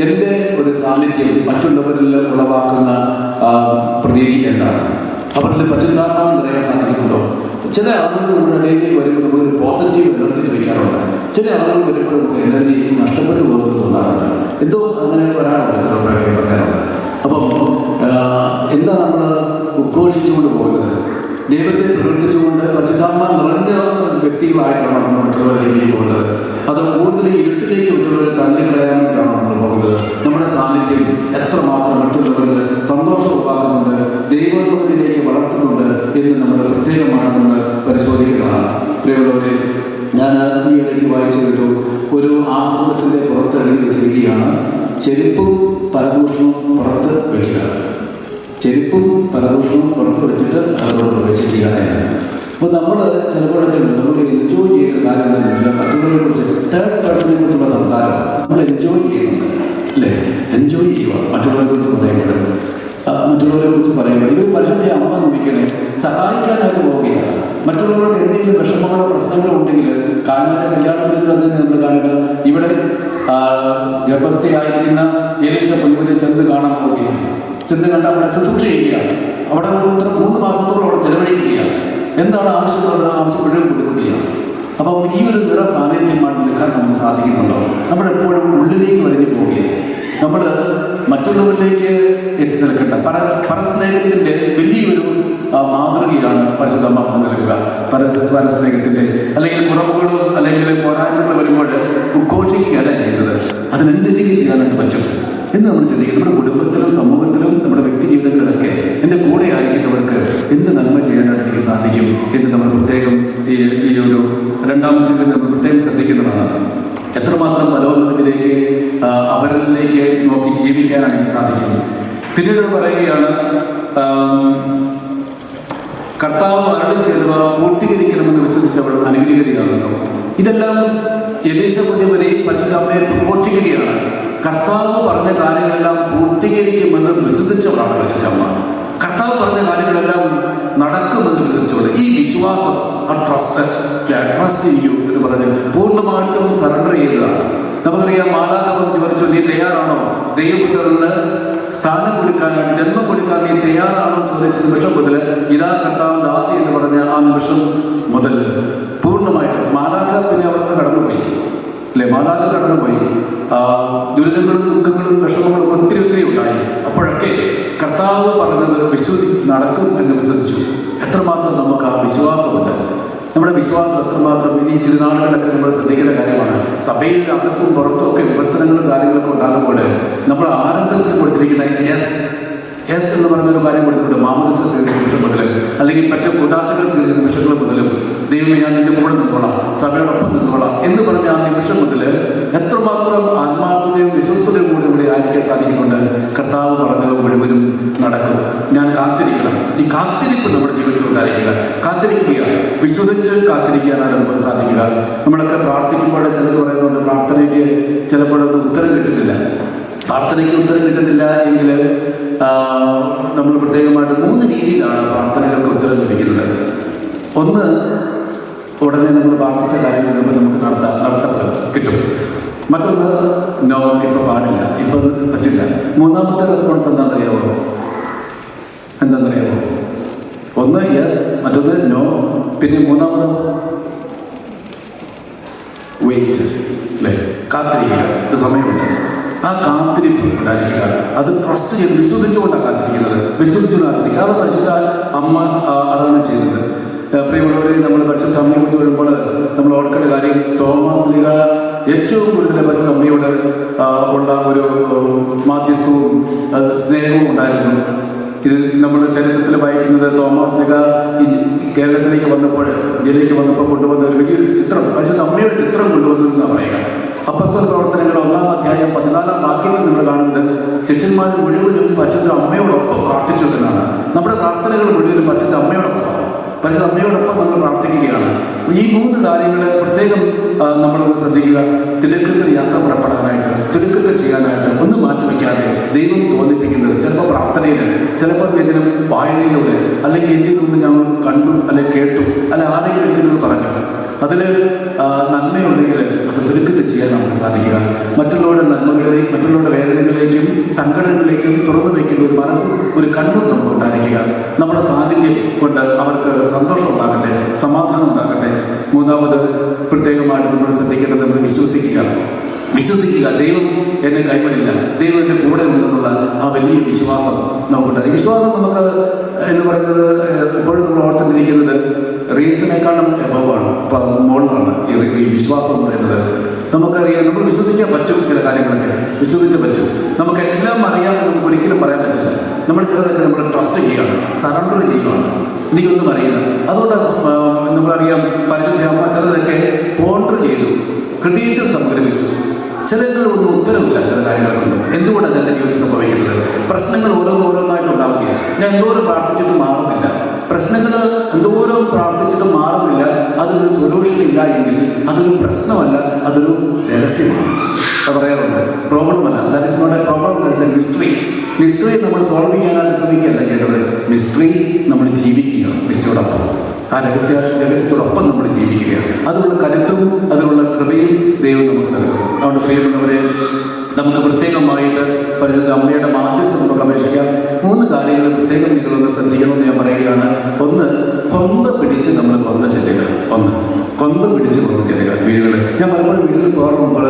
[SPEAKER 3] എൻ്റെ ഒരു സാന്നിധ്യം മറ്റുള്ളവരിൽ ഉളവാക്കുന്ന പ്രതീതി എന്താണ്? അവരുടെ പരിശുദ്ധാത്മാവ് നിറയാൻ സാധിക്കുന്നുണ്ടോ? ചില ആളുകൾ നമ്മുടെ ഇടയിലേക്ക് വരുമ്പോൾ നമ്മളൊരു പോസിറ്റീവ് എനർജി ലഭിക്കാറുണ്ട്. ചില ആളുകൾ വരുമ്പോൾ നമുക്ക് എനർജി നഷ്ടപ്പെട്ടു പോകുന്നത് തോന്നാറുണ്ട്. എന്തോ അങ്ങനെ വരാറുണ്ട്, ചിലപ്പോഴൊക്കെ പറയാറുണ്ട്. അപ്പം എന്താ നമ്മൾ ഉദ്ഘോഷിച്ചുകൊണ്ട് പോകുന്നത്? ദൈവത്തെ പ്രവർത്തിച്ചുകൊണ്ട് പരിശുദ്ധാത്മാ നിറഞ്ഞ വ്യക്തികളായിട്ടാണ് നമ്മൾ മറ്റുള്ളവരിലേക്ക് പോകുന്നത്. അത് കൂടുതൽ ഇരുട്ടിലേക്ക് മറ്റുള്ളവരെ തള്ളിക്കളയാൻ വേണ്ടിയിട്ടാണ് നമ്മൾ പോകുന്നത്. നമ്മുടെ സാന്നിധ്യം എത്രമാത്രം മറ്റുള്ളവർക്ക് സന്തോഷം ഉളവാക്കുന്നുണ്ട്, ദൈവോന്മുഖത്തിലേക്ക് വളർത്തുന്നുണ്ട് എന്ന് നമ്മൾ പ്രത്യേകമായി നമ്മൾ പരിശോധിക്കുന്നതാണ്. പ്രിയമുള്ളവരെ, ഞാൻ ഈ ഇടയ്ക്ക് വായിച്ചു കേട്ടു, ഒരു ആശ്രമത്തിൻ്റെ പുറത്ത് എഴുതി വെച്ചിരിക്കുകയാണ്, ചെരുപ്പും പരദൂഷണവും പുറത്ത് വയ്ക്കുക. ചെരുപ്പും പരദൂഷണവും പുറത്ത് വെച്ചിട്ട് അതോട് പ്രവേശിക്കുക എന്നാണ്. അപ്പോൾ നമ്മൾ ചിലപ്പോഴൊക്കെ നമ്മൾ എൻജോയ് ചെയ്യുന്ന കാര്യങ്ങളൊന്നുമില്ല, മറ്റുള്ളവരെ കുറിച്ച് തേർഡ് പേഴ്സണെ കുറിച്ചുള്ള സംസാരം നമ്മൾ എൻജോയ് ചെയ്യുന്നുണ്ട് അല്ലേ? എൻജോയ് ചെയ്യുക മറ്റുള്ളവരെ കുറിച്ച് പറയുമ്പോൾ ഇവർ പരിശുദ്ധ അമ്മ നോക്കിക്കണേ സഹായിക്കാനായിട്ട് പോവുകയാണ്. മറ്റുള്ളവർക്ക് എന്തെങ്കിലും വിഷമങ്ങളോ പ്രശ്നങ്ങളോ ഉണ്ടെങ്കിൽ കാനാന്റെ കല്യാണത്തിൽ നമ്മൾ കാണുക, ഇവിടെ ഗർഭസ്ഥയായിരിക്കുന്ന എലീശ പുണ്യവതിയെ ചെന്ന് കാണാൻ പോവുകയാണ്. ചെന്ന് കണ്ട് അവിടെ ശുശ്രൂഷ ചെയ്യുകയാണ്. അവിടെ 3 മാസത്തോളം അവിടെ ചെലവഴിക്കുകയാണ്. എന്താണ് ആവശ്യമുള്ളത് ആവശ്യപ്പെടുകയും കൊടുക്കുകയാണ്. അപ്പം ഈ ഒരു നിറ സാന്നിധ്യമാണ് നിൽക്കാൻ നമുക്ക് സാധിക്കുന്നുണ്ടോ? നമ്മളെപ്പോഴും ഉള്ളിലേക്ക് വലിഞ്ഞു പോവുകയാണ്. നമ്മൾ മറ്റുള്ളവരിലേക്ക് എത്തി നിൽക്കേണ്ട പരസ്നേഹത്തിൻ്റെ വലിയൊരു മാതൃകയാണ് പരിശുദ്ധമ്മ നൽകുക. പരസ്നേഹത്തിൻ്റെ അല്ലെങ്കിൽ കുറവുകളും അല്ലെങ്കിൽ പോരായ്മകളും വരുമ്പോൾ ഉദ്ഘോഷിക്കുകയല്ല ചെയ്യുന്നത്. അതിനെന്തെനിക്ക് ചെയ്യാനായിട്ട് പറ്റും എന്ന് നമ്മൾ ചിന്തിക്കും. നമ്മുടെ കുടുംബത്തിലും സമൂഹത്തിലും നമ്മുടെ വ്യക്തി ജീവിതങ്ങളിലൊക്കെ എൻ്റെ കൂടെ ആയിരിക്കുന്നവർക്ക് എന്ത് നന്മ ചെയ്യാനായിട്ട് എനിക്ക് സാധിക്കും എന്ന് നമ്മൾ പ്രത്യേകം ഈ ഒരു രണ്ടാമത്തെ നമ്മൾ പ്രത്യേകം ശ്രദ്ധിക്കേണ്ടതാണ്. എത്രമാത്രം പരോന്നതിലേക്ക് അവരിലേക്ക് നോക്കി ജീവിക്കാനാണ് എനിക്ക് സാധിക്കും. പിന്നീട് പറയുകയാണ്, കർത്താവ് അരുളി ചെയ്തവ പൂർത്തീകരിക്കണമെന്ന് വിശ്വസിച്ചവൾ അനുഗ്രഹീതയാകുന്നു. ഇതെല്ലാം എലീശ പുണ്യവതി പരിശുദ്ധ അമ്മയെ പ്രഘോഷിക്കുകയാണ്. കർത്താവ് പറഞ്ഞ കാര്യങ്ങളെല്ലാം പൂർത്തീകരിക്കുമെന്ന് വിശ്വസിച്ചവളാണ് പരിശുദ്ധ അമ്മ. കർത്താവ് പറഞ്ഞ കാര്യങ്ങളെല്ലാം നടക്കുമെന്ന് വിശ്വസിച്ചവൾ. ഈ വിശ്വാസം, ട്രസ്റ്റ് ഇൻ യു എന്ന് പറഞ്ഞ് പൂർണ്ണമായിട്ടും സറണ്ടർ ചെയ്തതാണ്. നമുക്കറിയാം, മാലാഖമാർ ചോദിച്ചു, നീ തയ്യാറാണോ ദൈവപുത്രന് സ്ഥാനം കൊടുക്കാനായിട്ട്, ജന്മം കൊടുക്കാൻ നീ തയ്യാറാണോ ചോദിച്ച നിമിഷം മുതൽ ഇതാ കർത്താവ് ദാസി എന്ന് പറഞ്ഞ ആ നിമിഷം മുതൽ പൂർണ്ണമായിട്ടും മാലാഖ പിന്നെ അവിടെ നിന്ന് കടന്നുപോയി അല്ലേ? മാലാഖ കടന്നുപോയി. ദുരിതങ്ങളും ദുഃഖങ്ങളും വിഷമങ്ങളും ഒത്തിരി ഉണ്ടായി. അപ്പോഴൊക്കെ കർത്താവ് പറഞ്ഞത് നടക്കും എന്ന് വിശ്വസിച്ചു. എത്രമാത്രം നമുക്ക് ആ വിശ്വാസമുണ്ട്. നമ്മുടെ വിശ്വാസം എത്രമാത്രം ഈ തിരുനാളുകളിലൊക്കെ നമ്മൾ ശ്രദ്ധിക്കേണ്ട കാര്യമാണ്. സഭയിൽ അകത്തും പുറത്തും ഒക്കെ വിമർശനങ്ങളും കാര്യങ്ങളൊക്കെ ഉണ്ടാകുമ്പോൾ നമ്മൾ ആരംഭത്തിൽ കൊടുത്തിരിക്കുന്ന യെസ് എന്ന് പറഞ്ഞൊരു കാര്യം കൊടുത്തിട്ടുണ്ട്. മാമോദിസ സ്വീകരിച്ച നിമിഷം മുതൽ അല്ലെങ്കിൽ മറ്റു ഉദാശകൾ സ്വീകരിച്ച നിമിഷങ്ങൾ മുതലും ദൈവമേ ഞാൻ നിന്റെ കൂടെ നിന്നോളാം, സഭയോടൊപ്പം നിന്നോളാം എന്ന് പറഞ്ഞ ആ നിമിഷം മുതൽ എത്രമാത്രം ആത്മാർത്ഥതയും വിശ്വസ്തതയും കൂടി ഇവിടെ ആയിരിക്കാൻ സാധിക്കുന്നുണ്ട്. കർത്താവ് പറഞ്ഞത് മുഴുവനും നടക്കും. ഞാൻ കാത്തിരിക്കണം. ഈ കാത്തിരിപ്പ് നമ്മുടെ ജീവിതത്തിൽ ഉണ്ടായിരിക്കുക. കാത്തിരിക്കുക, വിശ്വസിച്ച് കാത്തിരിക്കാനാണ് നമുക്ക് സാധിക്കുക. നമ്മളൊക്കെ പ്രാർത്ഥിക്കുമ്പോൾ ചിലർ പറയുന്നുണ്ട്, പ്രാർത്ഥനയ്ക്ക് ചിലപ്പോഴൊന്നും ഉത്തരം കിട്ടുന്നില്ല. പ്രാർത്ഥനയ്ക്ക് ഉത്തരം കിട്ടുന്നില്ല എങ്കിൽ നമ്മൾ പ്രത്യേകമായിട്ട് 3 രീതിയിലാണ് പ്രാർത്ഥനകൾക്ക് ഉത്തരം ലഭിക്കുന്നത്. ഒന്ന്, ഉടനെ നമ്മൾ പ്രാർത്ഥിച്ച കാര്യങ്ങൾ ചിലപ്പോൾ നമുക്ക് നടത്തപ്പെടും, കിട്ടും. മറ്റൊന്ന്, നോ, ഇപ്പം പാടില്ല, ഇപ്പം പറ്റില്ല. മൂന്നാമത്തെ റെസ്പോൺസ് എന്താണെന്നറിയാമോ? ഒന്ന് യെസ്, മറ്റൊന്ന് നോ, പിന്നെ മൂന്നാമത് വെയിറ്റ് അല്ലേ? കാത്തിരിക്കുക. ഒരു സമയമുണ്ട്, ആ കാത്തിരിപ്പ് ഉണ്ടായിരിക്കുക. അത് ട്രസ്റ്റ് ചെയ്ത് വിശ്വസിച്ചുകൊണ്ടാണ് കാത്തിരിക്കുന്നത്, വിശ്വസിച്ചുകൊണ്ട് കാത്തിരിക്കുക. അത് പരിശുദ്ധ അമ്മ അതാണ് ചെയ്തത്. പ്രിയമുള്ളവരെ, നമ്മൾ പരിശുദ്ധ അമ്മയെക്കുറിച്ച് വരുമ്പോൾ നമ്മൾ ഓർക്കേണ്ട കാര്യം, തോമാസ് ലീഗ ഏറ്റവും കൂടുതൽ പരിശുദ്ധ അമ്മയോട് ഉള്ള ഒരു മാധ്യസ്ഥവും സ്നേഹവും ഉണ്ടായിരുന്നു. ഇത് നമ്മുടെ ചരിത്രത്തിൽ വായിക്കുന്നത് തോമാസ് ലീഗ കേരളത്തിലേക്ക് വന്നപ്പോൾ, ഇന്ത്യയിലേക്ക് വന്നപ്പോൾ കൊണ്ടുവന്ന ഒരു വലിയൊരു ചിത്രം, പരിശുദ്ധ അമ്മയുടെ ചിത്രം കൊണ്ടുവന്നു എന്നാണ് പറയുക. അപ്പസ്തല പ്രവർത്തനങ്ങൾ 1-ാം അധ്യായം 14-ാം വാക്യത്തിൽ നമ്മൾ കാണുന്നത് ശിഷ്യന്മാർ മുഴുവനും പരിശുദ്ധ അമ്മയോടൊപ്പം പ്രാർത്ഥിച്ചു എന്നാണ്. നമ്മുടെ പ്രാർത്ഥനകൾ മുഴുവനും പരിശുദ്ധ അമ്മയോടൊപ്പം നമ്മൾ പ്രാർത്ഥിക്കുകയാണ്. ഈ 3 കാര്യങ്ങൾ പ്രത്യേകം നമ്മളൊന്ന് ശ്രദ്ധിക്കുക. തിടുക്കത്തിൽ യാത്ര പുറപ്പെടാനായിട്ട്, തിടുക്കത്തിൽ ചെയ്യാനായിട്ട് ഒന്നും മാറ്റിവെക്കാതെ ദൈവം തോന്നിപ്പിക്കുന്നത് ചിലപ്പോൾ പ്രാർത്ഥനയിൽ, ചിലപ്പോൾ ഏതെങ്കിലും വായനയിലൂടെ, അല്ലെങ്കിൽ എന്തെങ്കിലും ഞങ്ങൾ കണ്ടു, അല്ലെങ്കിൽ കേട്ടു, അല്ലെ ആരെങ്കിലും എന്തെങ്കിലും പറഞ്ഞു, അതിൽ നന്മയുണ്ടെങ്കിൽ അത് തിടുക്കത്തിൽ ചെയ്യാൻ നമുക്ക് സാധിക്കുക. മറ്റുള്ളവരുടെ നന്മകളിലേക്കും മറ്റുള്ളവരുടെ വേദനകളിലേക്കും സങ്കടങ്ങളിലേക്കും തുറന്നു വയ്ക്കുന്ന ഒരു മനസ്സും ഒരു കണ്ണും നമുക്ക് ഉണ്ടായിരിക്കുക. നമ്മുടെ സാന്നിധ്യം കൊണ്ട് അവർക്ക് സന്തോഷം ഉണ്ടാകട്ടെ, സമാധാനം ഉണ്ടാകട്ടെ. 3-ാമത് പ്രത്യേകമായിട്ട് നമ്മൾ ശ്രദ്ധിക്കേണ്ടത്, നമ്മൾ വിശ്വസിക്കുക. ദൈവം എന്നെ കൈവിടില്ല, ദൈവം എൻ്റെ കൂടെ ഉണ്ടെന്നുള്ള ആ വലിയ വിശ്വാസം നമുക്കുണ്ടായി. വിശ്വാസം നമുക്ക് എന്ന് പറയുന്നത് എപ്പോഴും നമ്മൾ ഓർത്തിരിക്കുന്നത് റീസണേക്കാളും എബവാണ്, മുകളിലാണ് ഈ വിശ്വാസം എന്ന് പറയുന്നത്. നമുക്കറിയാം, നമ്മൾ വിശ്വസിക്കാൻ പറ്റും, ചില കാര്യങ്ങളൊക്കെ വിശ്വസിക്കാൻ പറ്റും. നമുക്കെല്ലാം അറിയാമെന്ന് നമുക്ക് ഒരിക്കലും പറയാൻ പറ്റില്ല. നമ്മൾ ചിലതൊക്കെ നമ്മൾ ട്രസ്റ്റ് ചെയ്യുകയാണ്, സറണ്ടർ ചെയ്യുകയാണ്, എനിക്കൊന്നും അറിയില്ല. അതുകൊണ്ട് നമുക്കറിയാം, പരിശുദ്ധ അമ്മ ചിലതൊക്കെ പോണ്ടർ ചെയ്തു, ഹൃദയത്തിൽ സംഗ്രഹിച്ചു. ചിലതൊന്നും ഉത്തരവില്ല, ചില കാര്യങ്ങൾക്കൊന്നും. എന്തുകൊണ്ടാണ് എൻ്റെ ജീവിതത്തിൽ സംഭവിക്കുന്നത്? പ്രശ്നങ്ങൾ ഓരോന്നായിട്ട് ഉണ്ടാവുകയാണ്. ഞാൻ എന്തോരം പ്രാർത്ഥിച്ചിട്ട് മാറുന്നില്ല, പ്രശ്നങ്ങൾ എന്തോരം പ്രാർത്ഥിച്ചിട്ട് മാറുന്നില്ല. അതൊരു സൊല്യൂഷൻ ഇല്ല എങ്കിൽ അതൊരു പ്രശ്നമല്ല, അതൊരു രഹസ്യമാണ്. പറയാറുണ്ട്, പ്രോബ്ലമല്ല. That is not a problem, that is a mystery. Mystery നമ്മൾ സോൾവ് ചെയ്യാനായിട്ട് ശ്രമിക്കുകയല്ല ചെയ്യേണ്ടത്, മിസ്റ്ററി നമ്മൾ ജീവിക്കുക, മിസ്റ്ററിയോടൊപ്പം, ആ രഹസ്യത്തോടൊപ്പം നമ്മൾ ജീവിക്കുക. അതിനുള്ള കരുത്തും അതിനുള്ള കൃപയും ദൈവം നമുക്ക് നൽകും. അതുകൊണ്ട് പ്രിയമുള്ളവരെ, നമുക്ക് പ്രത്യേകമായിട്ട് പരിശുദ്ധ അമ്മയുടെ മാധ്യസ്ഥം നമുക്ക് അപേക്ഷിക്കാം. 3 കാര്യങ്ങൾ പ്രത്യേകം നിങ്ങളൊന്ന് ശ്രദ്ധിക്കണമെന്ന് ഞാൻ പറയുകയാണ്. 1, കൊന്ത പിടിച്ച് നമ്മൾ കൊന്ത ചെല്ലുക. കൊന്ത പിടിച്ച് ചെല്ലുക. വീടുകൾ, ഞാൻ പലപ്പോഴും വീടുകളിൽ പോകാറുമ്പോൾ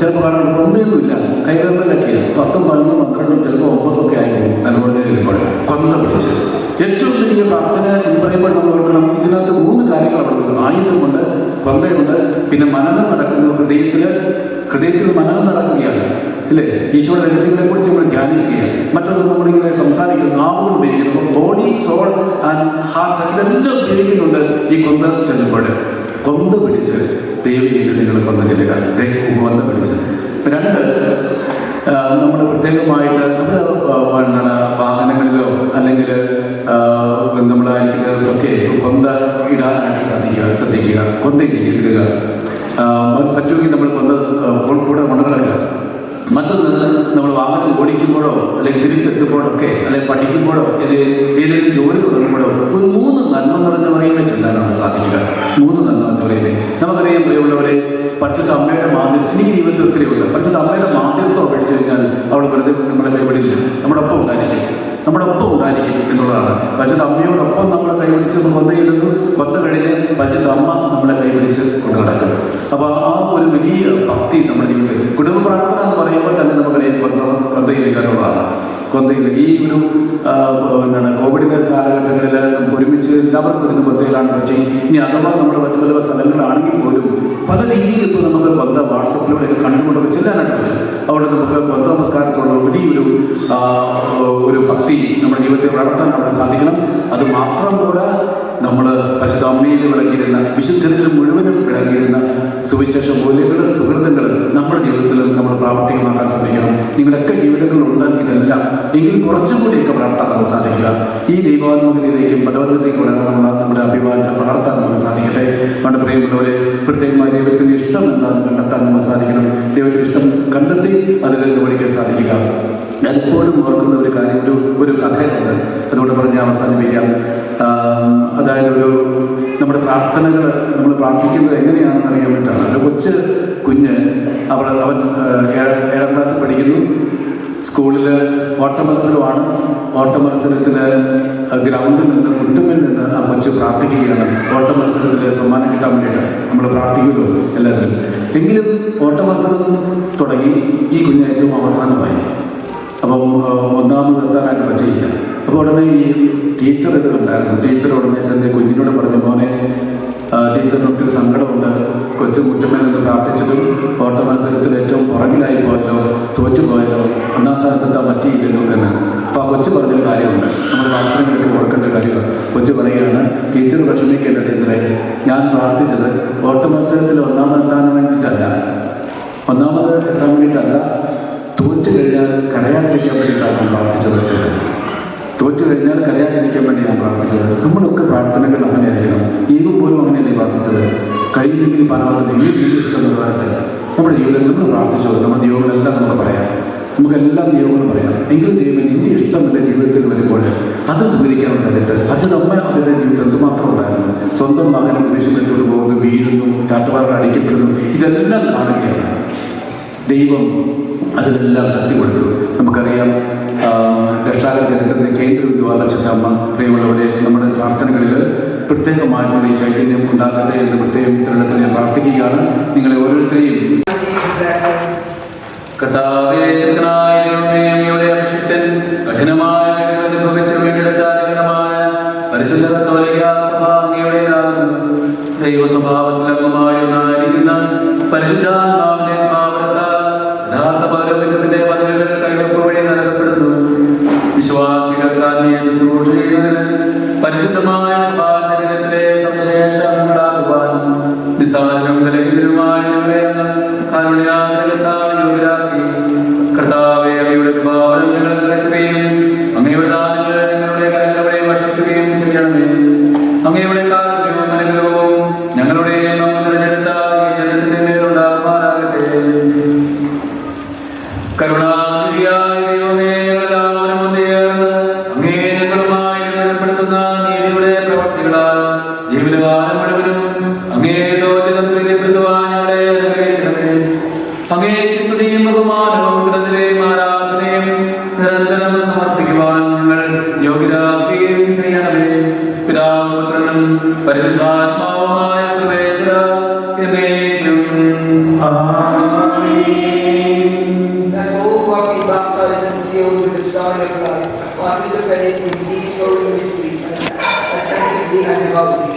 [SPEAKER 3] ചിലപ്പോൾ കാണാൻ കൊന്തയൊന്നുമില്ല, കൈവേമ്പലൊക്കെയാണ് 10, 11, 12, ചിലപ്പോൾ 9 ഒക്കെ ആയിപ്പോകും. നല്ലപോലെ ചെല്ലുമ്പോൾ കൊന്ത പിടിച്ച് ഏറ്റവും വലിയ പ്രാർത്ഥന എന്ന് പറയുമ്പോൾ നമ്മൾ ഓർക്കണം, ഇതിനകത്ത് 3 കാര്യങ്ങൾ അവിടെ നിൽക്കണം. ആയുധമുണ്ട്, കൊന്തയുണ്ട്, പിന്നെ മനനം നടക്കുന്നു. ഹൃദയത്തിൽ മനനം നടക്കുകയാണ്, ഇല്ലേ? ഈശോയുടെ രഹസ്യങ്ങളെ കുറിച്ച് നമ്മൾ ധ്യാനിക്കുകയാണ്. മറ്റൊന്ന് നമ്മളിങ്ങനെ സംസാരിക്കുന്നു, നാവുകൾ ഉപയോഗിക്കുന്നു. ബോഡി, സോൾ ആൻഡ് ഹാർട്ട്, ഇതെല്ലാം ഉപയോഗിക്കുന്നുണ്ട് ഈ കൊന്ത ചെല്ലുമ്പോൾ. കൊന്ത പിടിച്ച് ദൈവീക നിങ്ങൾ കൊന്ത ചെല്ലുക, കൊന്ത പിടിച്ച്. 2, നമ്മൾ പ്രത്യേകമായിട്ട് നമ്മുടെ വാഹനങ്ങളിലോ അല്ലെങ്കിൽ നമ്മളായിരിക്കുന്നതൊക്കെ കൊന്ത ഇടാനായിട്ട് ശ്രദ്ധിക്കുക. കൊന്ത ഇടുക. പറ്റുമെങ്കിൽ നമ്മൾ കൊന്ത കൂടെ കൊണ്ടുകിടക്കുക. മറ്റൊന്ന്, നമ്മൾ വാഹനം ഓടിക്കുമ്പോഴോ അല്ലെങ്കിൽ തിരിച്ചെത്തുമ്പോഴൊക്കെ അല്ലെങ്കിൽ പഠിക്കുമ്പോഴോ ഏതെങ്കിലും ജോലി തുടങ്ങുമ്പോഴോ ഒരു 3 നന്മ നിറഞ്ഞ പറയുന്നത് ചെല്ലാനാണ് സാധിക്കുക. 3 നന്മ എന്ന് പറയുന്നത് നമുക്കറിയാം. പ്രിയമുള്ളവരെ, പരിശുദ്ധ അമ്മയുടെ മാധ്യസ്ഥം എനിക്ക് ജീവിതത്തിൽ ഒത്തിരി ഉണ്ട്. പരിശുദ്ധ അമ്മയുടെ മാധ്യസ്ഥം അപേക്ഷിച്ച് കഴിഞ്ഞാൽ അവൾ വെറുതെ നമ്മളെ കൈവിടില്ല, നമ്മുടെ ഒപ്പം ഉണ്ടായിരിക്കും എന്നുള്ളതാണ്. പരിശുദ്ധ അമ്മയോടൊപ്പം നമ്മളെ കൈപിടിച്ച് കൊന്ത ചെല്ലുന്നു. കൊന്ത കഴിഞ്ഞ് പരിശുദ്ധ അമ്മ നമ്മളെ കൈപിടിച്ച് കൊണ്ടു നടക്കും. അപ്പോൾ ആ ഒരു വലിയ ഭക്തി നമ്മുടെ ജീവിതത്തിൽ, കുടുംബ പ്രാർത്ഥന എന്ന് പറയുമ്പോൾ തന്നെ നമുക്കറിയാം കൊന്തയിലേക്ക് എന്നുള്ളതാണ്. കൊന്തയിൽ ഈ ഒരു കോവിഡിൻ്റെ കാലഘട്ടങ്ങളിൽ നമുക്ക് ഒരുമിച്ച് എല്ലാവർക്കും ഇരുന്ന് കൊന്തയിലാണ് പറ്റി. ഇനി അഥവാ നമ്മൾ മറ്റു പല സ്ഥലങ്ങളാണെങ്കിൽ പോലും പല രീതിയിൽ ഇപ്പോൾ നമുക്ക് കൊന്ത വാട്സപ്പിലൂടെയൊക്കെ കണ്ടുകൊണ്ടൊക്കെ ചെല്ലാനായിട്ട് പറ്റും. അതുകൊണ്ട് നമുക്ക് കൊന്ത നമസ്കാരത്തോടുള്ള വലിയൊരു ഒരു ഭക്തി നമ്മുടെ ജീവിതത്തിൽ വളർത്താൻ അവിടെ സാധിക്കണം. അത് മാത്രം പോരാ, നമ്മൾ പരിശുദ്ധ അമ്മയിൽ വിളങ്ങിയിരുന്ന, വിശുദ്ധരിൽ മുഴുവനും വിളങ്ങിയിരുന്ന സുവിശേഷ മൂല്യങ്ങൾ, സുഹൃത്തുക്കൾ നമ്മുടെ ജീവിതത്തിൽ നമ്മൾ പ്രാവർത്തികമാക്കാൻ ശ്രമിക്കണം. നിങ്ങളുടെയൊക്കെ ജീവിതങ്ങളിലുണ്ട് ഇതെല്ലാം. എങ്കിൽ കുറച്ചും കൂടിയൊക്കെ വളർത്താൻ നമുക്ക് സാധിക്കുക. ഈ ദൈവാത്മകതയിലേക്കും പരവത്തിലേക്കും വളരാനുള്ള നമ്മുടെ അഭിവാഞ്ച വളർത്താൻ നമുക്ക് സാധിക്കട്ടെ. നമ്മുടെ പ്രിയമുള്ളവരെ, പ്രത്യേകമായി ദൈവത്തിൻ്റെ ഇഷ്ടം എന്താണെന്ന് കണ്ടെത്താൻ നമുക്ക് സാധിക്കണം. ദൈവത്തിൻ്റെ ഇഷ്ടം കണ്ടെത്തി അതിൽ നിർവഹിക്കാൻ സാധിക്കുക. ഞാൻ എപ്പോഴും ഓർക്കുന്ന ഒരു കാര്യം, ഒരു കഥയുണ്ട്, അതുകൊണ്ട് പറഞ്ഞ് അവസാനിപ്പിക്കാം. അതായത് നമ്മുടെ പ്രാർത്ഥനകൾ നമ്മൾ പ്രാർത്ഥിക്കുന്നത് എങ്ങനെയാണെന്ന് അറിയാൻ വേണ്ടിയിട്ടാണ്. ഒരു കൊച്ചു കുഞ്ഞ് അവൻ 7ാം ക്ലാസ്സിൽ പഠിക്കുന്നു. സ്കൂളിൽ ഓട്ടമത്സരമാണ്. ഓട്ടമത്സരത്തിന് ഗ്രൗണ്ടിൽ നിന്ന് മുട്ടുമിൽ നിന്ന് ആ കൊച്ച് പ്രാർത്ഥിക്കുകയാണ്. ഓട്ടമത്സരത്തിൽ സമ്മാനം കിട്ടാൻ വേണ്ടിയിട്ട് നമ്മൾ പ്രാർത്ഥിക്കുമല്ലോ എല്ലാത്തിലും. എങ്കിലും ഓട്ടമത്സരം തുടങ്ങി. ഈ കുഞ്ഞ് ഏറ്റവും അവസാനമായി. അപ്പം ഒന്നാമത് എത്താനായിട്ട് പറ്റിയില്ല. അപ്പോൾ ഉടനെ ഈ ടീച്ചർ ഇത് കണ്ടായിരുന്നു. ടീച്ചർ ഉടനെ ചെന്ന് കുഞ്ഞിനോട് പറഞ്ഞു, മോനെ ടീച്ചറിന് ഒത്തിരി സങ്കടമുണ്ട്. കൊച്ചു മുട്ടുമേൽ നിന്ന് പ്രാർത്ഥിച്ചിട്ടും ഓട്ട മത്സരത്തിൽ ഏറ്റവും പുറകിലായി പോയല്ലോ, തോറ്റുപോയല്ലോ, ഒന്നാം സ്ഥാനത്തെത്താൻ പറ്റിയില്ലല്ലോ എന്ന്. അപ്പോൾ ആ കൊച്ചു പറഞ്ഞൊരു കാര്യമുണ്ട്, നമ്മൾ പ്രാർത്ഥനകളൊക്കെ ഓർക്കേണ്ട കാര്യമാണ്. കൊച്ചു പറയുകയാണ്, ടീച്ചർ വിഷമിക്കേണ്ട ടീച്ചറെ, ഞാൻ പ്രാർത്ഥിച്ചത് ഓട്ട മത്സരത്തിൽ ഒന്നാമതെത്താൻ വേണ്ടിയിട്ടല്ല, തോറ്റു കഴിഞ്ഞാൽ കരയാതിരിക്കാൻ വേണ്ടിയിട്ടാണ് ഞാൻ പ്രാർത്ഥിച്ചത്. തോറ്റു കഴിഞ്ഞാൽ കരയാതിരിക്കാൻ വേണ്ടി ഞാൻ പ്രാർത്ഥിച്ചത്. നമ്മളൊക്കെ പ്രാർത്ഥനകൾ അങ്ങനെയായിരിക്കണം. ദൈവം പോലും അങ്ങനെയല്ലേ പ്രാർത്ഥിച്ചത്. കഴിയില്ലെങ്കിൽ പരമാവധി എനിക്ക് ഇഷ്ടം വരട്ടെ. നമ്മുടെ ജീവിതത്തിൽ നമ്മൾ പ്രാർത്ഥിച്ചോ. നമ്മുടെ ദൈവങ്ങളെല്ലാം നമുക്ക് പറയാം, നമുക്കെല്ലാം ദൈവങ്ങൾ പറയാം. എങ്കിലും ദൈവം നിന്റെ ഇഷ്ടം എൻ്റെ ജീവിതത്തിൽ വരുമ്പോൾ അത് സ്വീകരിക്കാനുള്ള കരുത്ത്. പക്ഷേ അമ്മ അതിൻ്റെ ജീവിതം എന്തുമാത്രം ഉണ്ടായിരുന്നു. സ്വന്തം മകനും വിഷമത്തോട് പോകുന്നു, വീഴുന്നു, ചാട്ടുപാറ അടിക്കപ്പെടുന്നു, ഇതെല്ലാം കാണുകയാണ്. ദൈവം അതിനെല്ലാം ശക്തി കൊടുത്തു. നമുക്കറിയാം, രക്ഷാകര ചരിത്രത്തിലെ കേന്ദ്രബിന്ദുവായ പരിശുദ്ധ അമ്മ. പ്രിയമുള്ളവരെ, നമ്മുടെ പ്രാർത്ഥനകളിൽ പ്രത്യേകമായിട്ടുള്ള ഈ ചൈതന്യം ഉണ്ടാകട്ടെ എന്ന് പ്രത്യേകം ഇത്തരണത്തിൽ ഞാൻ പ്രാർത്ഥിക്കുകയാണ്. നിങ്ങളെ ഓരോരുത്തരെയും കർത്താവേ, ശക്തനായ ദൈവമേ, അങ്ങയുടെ അഭിഷിക്തൻ കഠിനമായ പീഡകൾ അനുഭവിച്ച് വീണ്ടെടുത്ത അനുഗണമായ പരിശുദ്ധ കത്തോലിക്ക സഭ അങ്ങയുടേതാകുന്നു. ദൈവസ്വഭാവത്തിൽ അംഗമായി ഒന്നായിരിക്കുന്ന പരിശുദ്ധാത്മാവിനെ യഥാർത്ഥ പൗരോഹിത്യത്തിന്റെ പദവികൾ കൈവപ്പ് വഴി നൽകപ്പെടുന്നു. വിശ്വാസികൾക്ക് ആത്മീയ ശുശ്രൂഷ ചെയ്യുന്നതിന് പരിശുദ്ധമായ സഭാ ശരീരത്തിലെ സവിശേഷ അംഗങ്ങളാകുവാൻ നിസ്സാരനും ബലഹീനരുമായ ഞങ്ങളെ അങ്ങ് കാരുണ്യാഗ്രഹത്താൽ യോഗ്യരാക്കി. കർത്താവേ, അങ്ങയുടെ കൃപാവരം ഞങ്ങളെ നിറയ്ക്കുകയും അങ്ങയുടെ ദാനങ്ങൾ ഞങ്ങളുടെ കരങ്ങൾ വഴി ഭക്ഷിക്കുകയും ചെയ്യണമേ. അങ്ങയുടെ കാരുണ്യവും അനുഗ്രഹവും ഞങ്ങളുടെയും അങ്ങ് തിരഞ്ഞെടുത്ത ഈ ജനത്തിന്റെ മേലുണ്ടാകുമാറാകട്ടെ. കരുണാനിധിയായ ദൈവമേ, ഞങ്ങളെല്ലാവരും ഒന്നുചേർന്ന് അങ്ങേ ഞങ്ങളുമായി ബന്ധപ്പെടുത്തുന്ന നീതിയുടെ പ്രവർത്തികളാൽ ജീവിതകാലം മുഴുവനും അങ്ങേ ദോചനം പ്രീതിപ്പെടുത്തുവാൻ ഞങ്ങളെ അനുഗ്രഹിക്കണമേ. അങ്ങേക്ക് സ്തുതിയും ബഹുമാനവും കൃതജ്ഞതയും ആരാധനയും നിരന്തരം സമർപ്പിക്കുവാൻ ഞങ്ങൾ യോഗ്യരാക്കുകയും ചെയ്യണമേ. പിതാവും പുത്രനും പരിശുദ്ധാത്മാവുമായ സർവേശ്വര എന്നേക്കും
[SPEAKER 7] sealed with the sign of life, participate in these holy mysteries attentively and devoutly.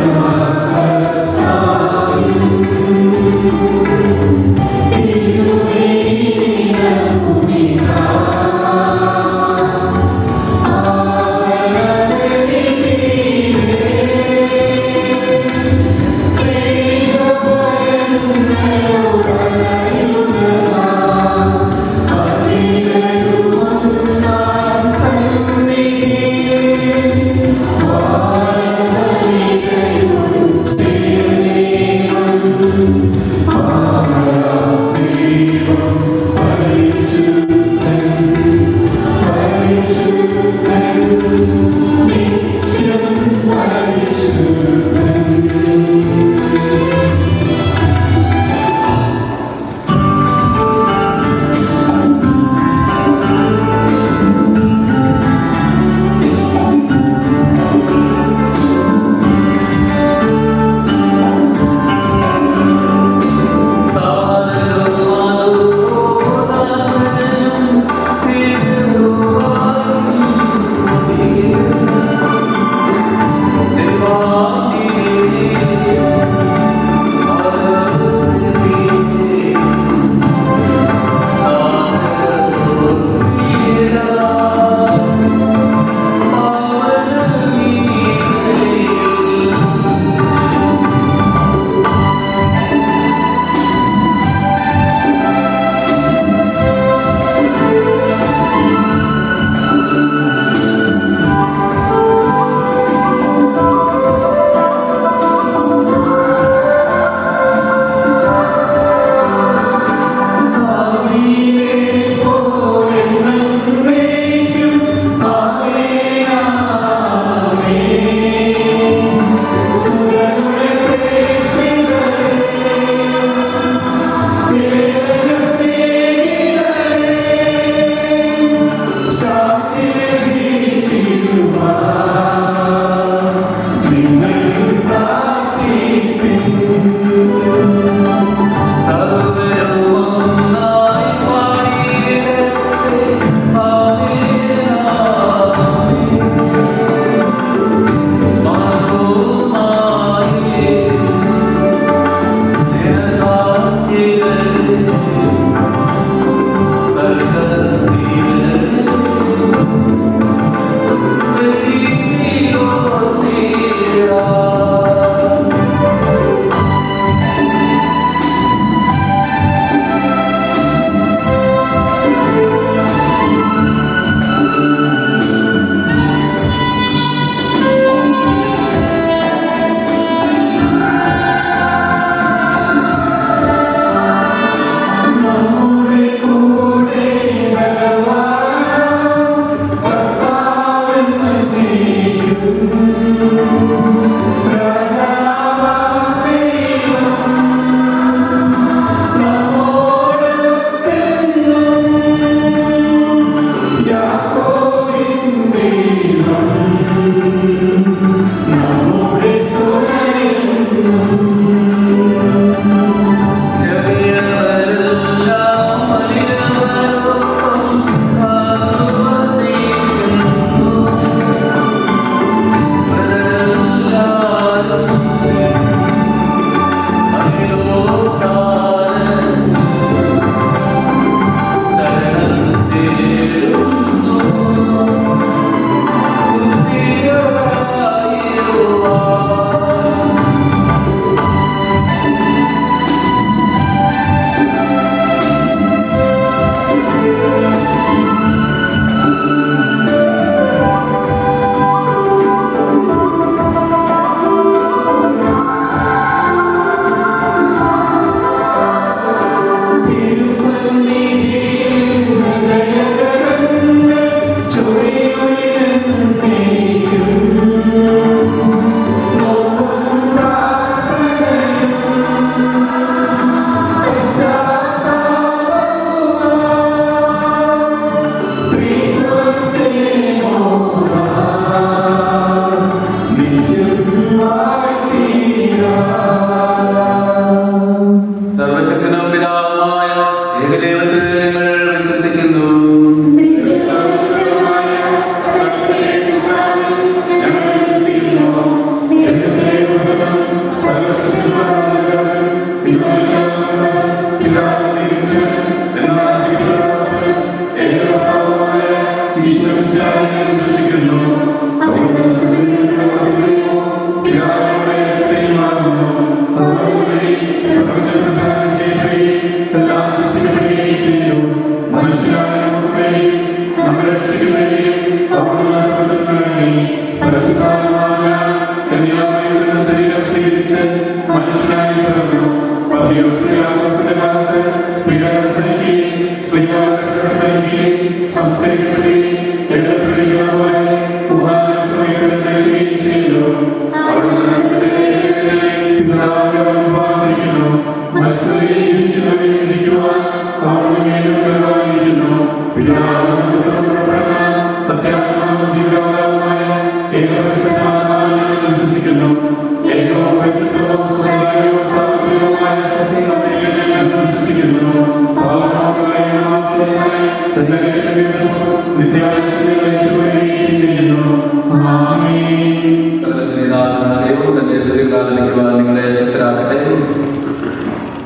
[SPEAKER 1] Lord.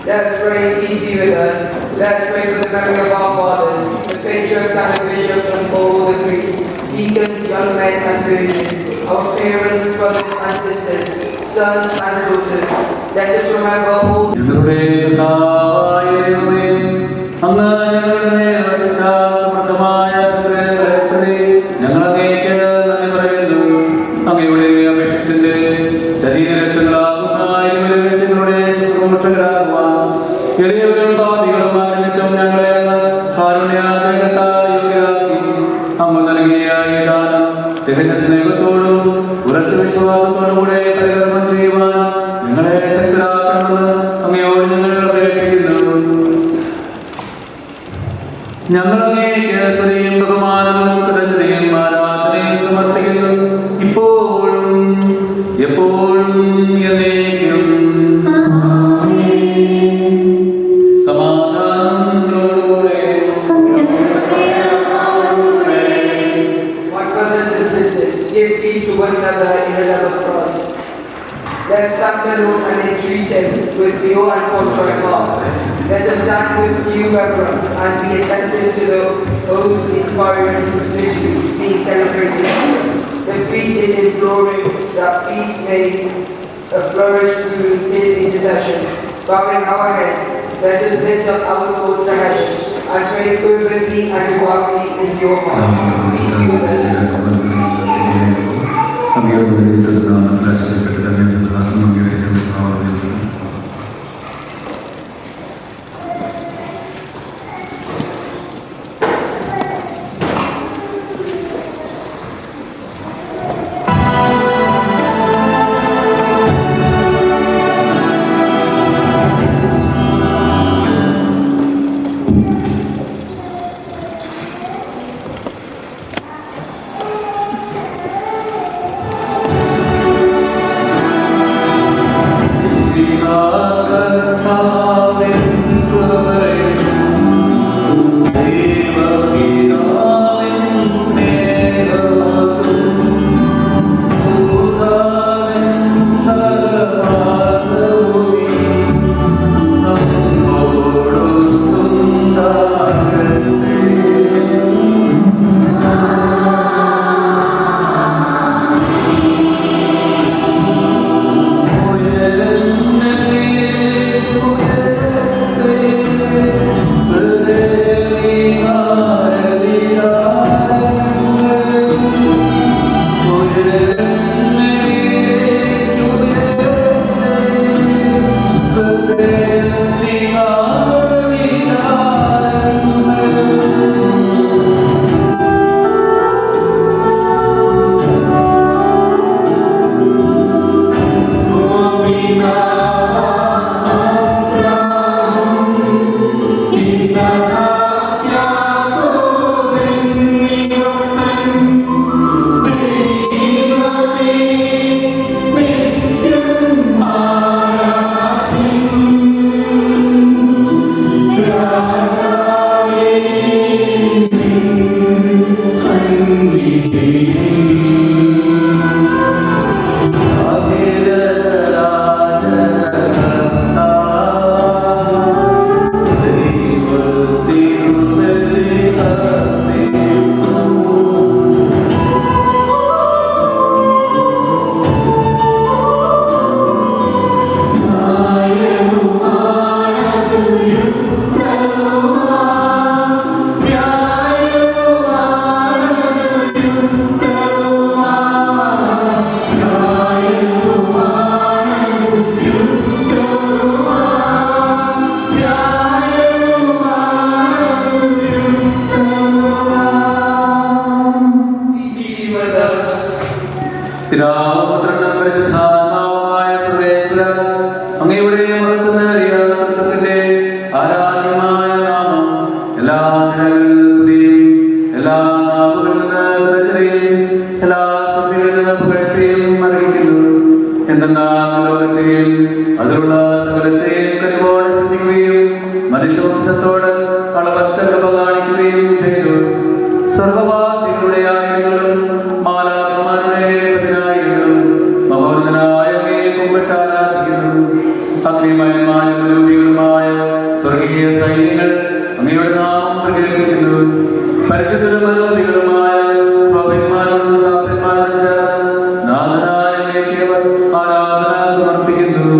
[SPEAKER 7] Let's pray, peace be with us. Let's pray for the memory of our fathers, the patriarchs and the bishops and all the priests, deacons, young men and virgins, our parents, brothers and sisters, sons and daughters. Let us remember all.
[SPEAKER 3] ഞങ്ങളുടെ കർത്താവായ ദൈവമേ, അങ്ങ് ഞങ്ങളുടെ മേൽ വർഷിച്ച സമൃദ്ധമായ അനുഗ്രഹങ്ങളെ പ്രതി ഞങ്ങൾ അങ്ങേക്ക് നന്ദി പറയുന്നു. അങ്ങയുടെ അഭിഷേകത്തിന്റെ ശരീരരക്തങ്ങളാകുന്ന ഇരുവരുടെ ശുശ്രൂഷകരാകുവാൻ എളിയവരും പാപികളും ആരമിട്ടും ഞങ്ങളെ അങ്ങ് കാരുണ്യാതിരകത്താൽ യോഗ്യരാക്കി. അങ്ങ് നൽകിയ ഈ ദാനം തികഞ്ഞ സ്നേഹത്തോടും ഉറച്ച വിശ്വാസത്തോടും കൂടെ പരികർമ്മം ചെയ്യുവാൻ ഞങ്ങളെ ശക്തരാക്കണമെന്ന് അങ്ങയോട് ഞങ്ങൾ അപേക്ഷിക്കുന്നു. ഞങ്ങൾ അങ്ങേക്ക് സ്തുതിയും ബഹുമാനവും കൃതജ്ഞതയും ആരാധനയും സമർപ്പിക്കുന്നു, ഇപ്പോഴും എപ്പോഴും എന്നേക്കും. സമാധാനം നിങ്ങളോടുകൂടെ.
[SPEAKER 7] My brothers and sisters, give peace to one another in the love of Christ. Let's thank the Lord and entreat Him with pure and contrite hearts. Let us stand with due reverence and be attentive to the oath inspiring mystery being celebrated here. The priest is imploring that peace may flourish through his intercession. Bowing our heads, let us lift up our thoughts to heaven and pray fervently and devoutly in your heart. Peace be with us.
[SPEAKER 3] അങ്ങയുടെ നാമത്തിൽ ആശ്രയിക്കട്ടെ. അങ്ങയുടെ സദാത്മ അങ്ങയുടെ അങ്ങയുടെ മഹത്വമേറിയ തൃത്വത്തിന്റെ ആരാധ്യമായ നാമം എല്ലാ ദിനങ്ങളിൽ നിന്ന് സ്തുതിയും എല്ലാ നാവുകളിൽ നിന്ന് കൃതജ്ഞതയും എല്ലാ സഭകളിൽ നിന്ന് പുകഴ്ചയും അർഹിക്കുന്നു. എന്തെന്നാൽ ലോകത്തെയും അതിലുള്ള സകലത്തെയും കനിവോടെ ശ്രദ്ധിക്കുകയും മനുഷ്യവംശത്തോട് അളവറ്റ കൃപ കാണിക്കുകയും ചെയ്തു. സ്വർഗവാസികളുടെ ആയിരങ്ങളും മാലാഖമാരുടെ പതിനായിരങ്ങളും മഹോന്നതനായ അങ്ങയെ കുമ്പിട്ട് ആരാധിക്കുന്നു. അഗ്നിമയന്മാരും മനോബികളുമായ സ്വർഗീയ സൈന്യങ്ങൾ അങ്ങയുടെ നാമം പ്രകീർത്തിക്കുന്നു. പരിശുദ്ധരും മനോബികളുമായ പ്രഭന്മാരോടും സാധന്മാരോടും ചേർന്ന് നാഥനായ അങ്ങേക്ക് അവർ ആരാധന സമർപ്പിക്കുന്നു.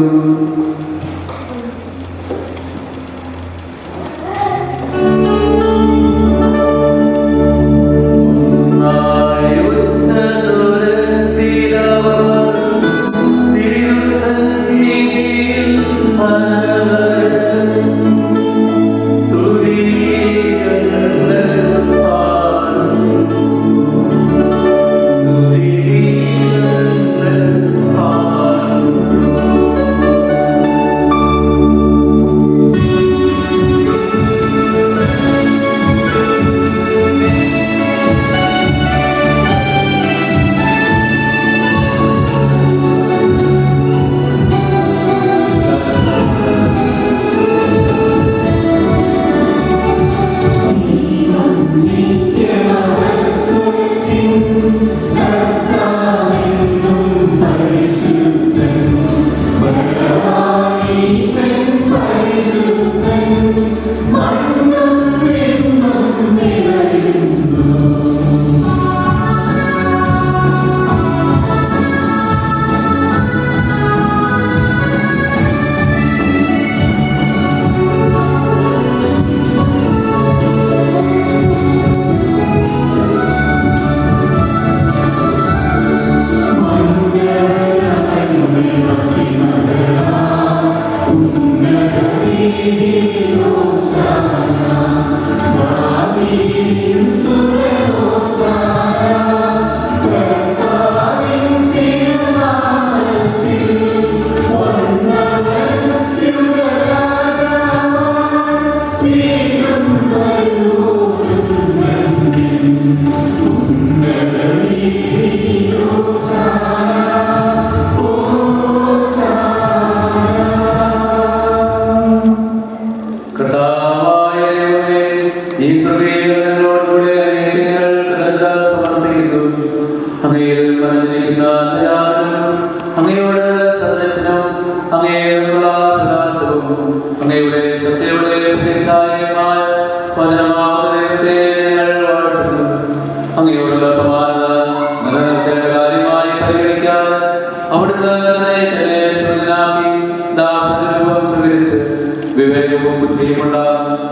[SPEAKER 3] വിവേകവും ബുദ്ധിയുമുള്ള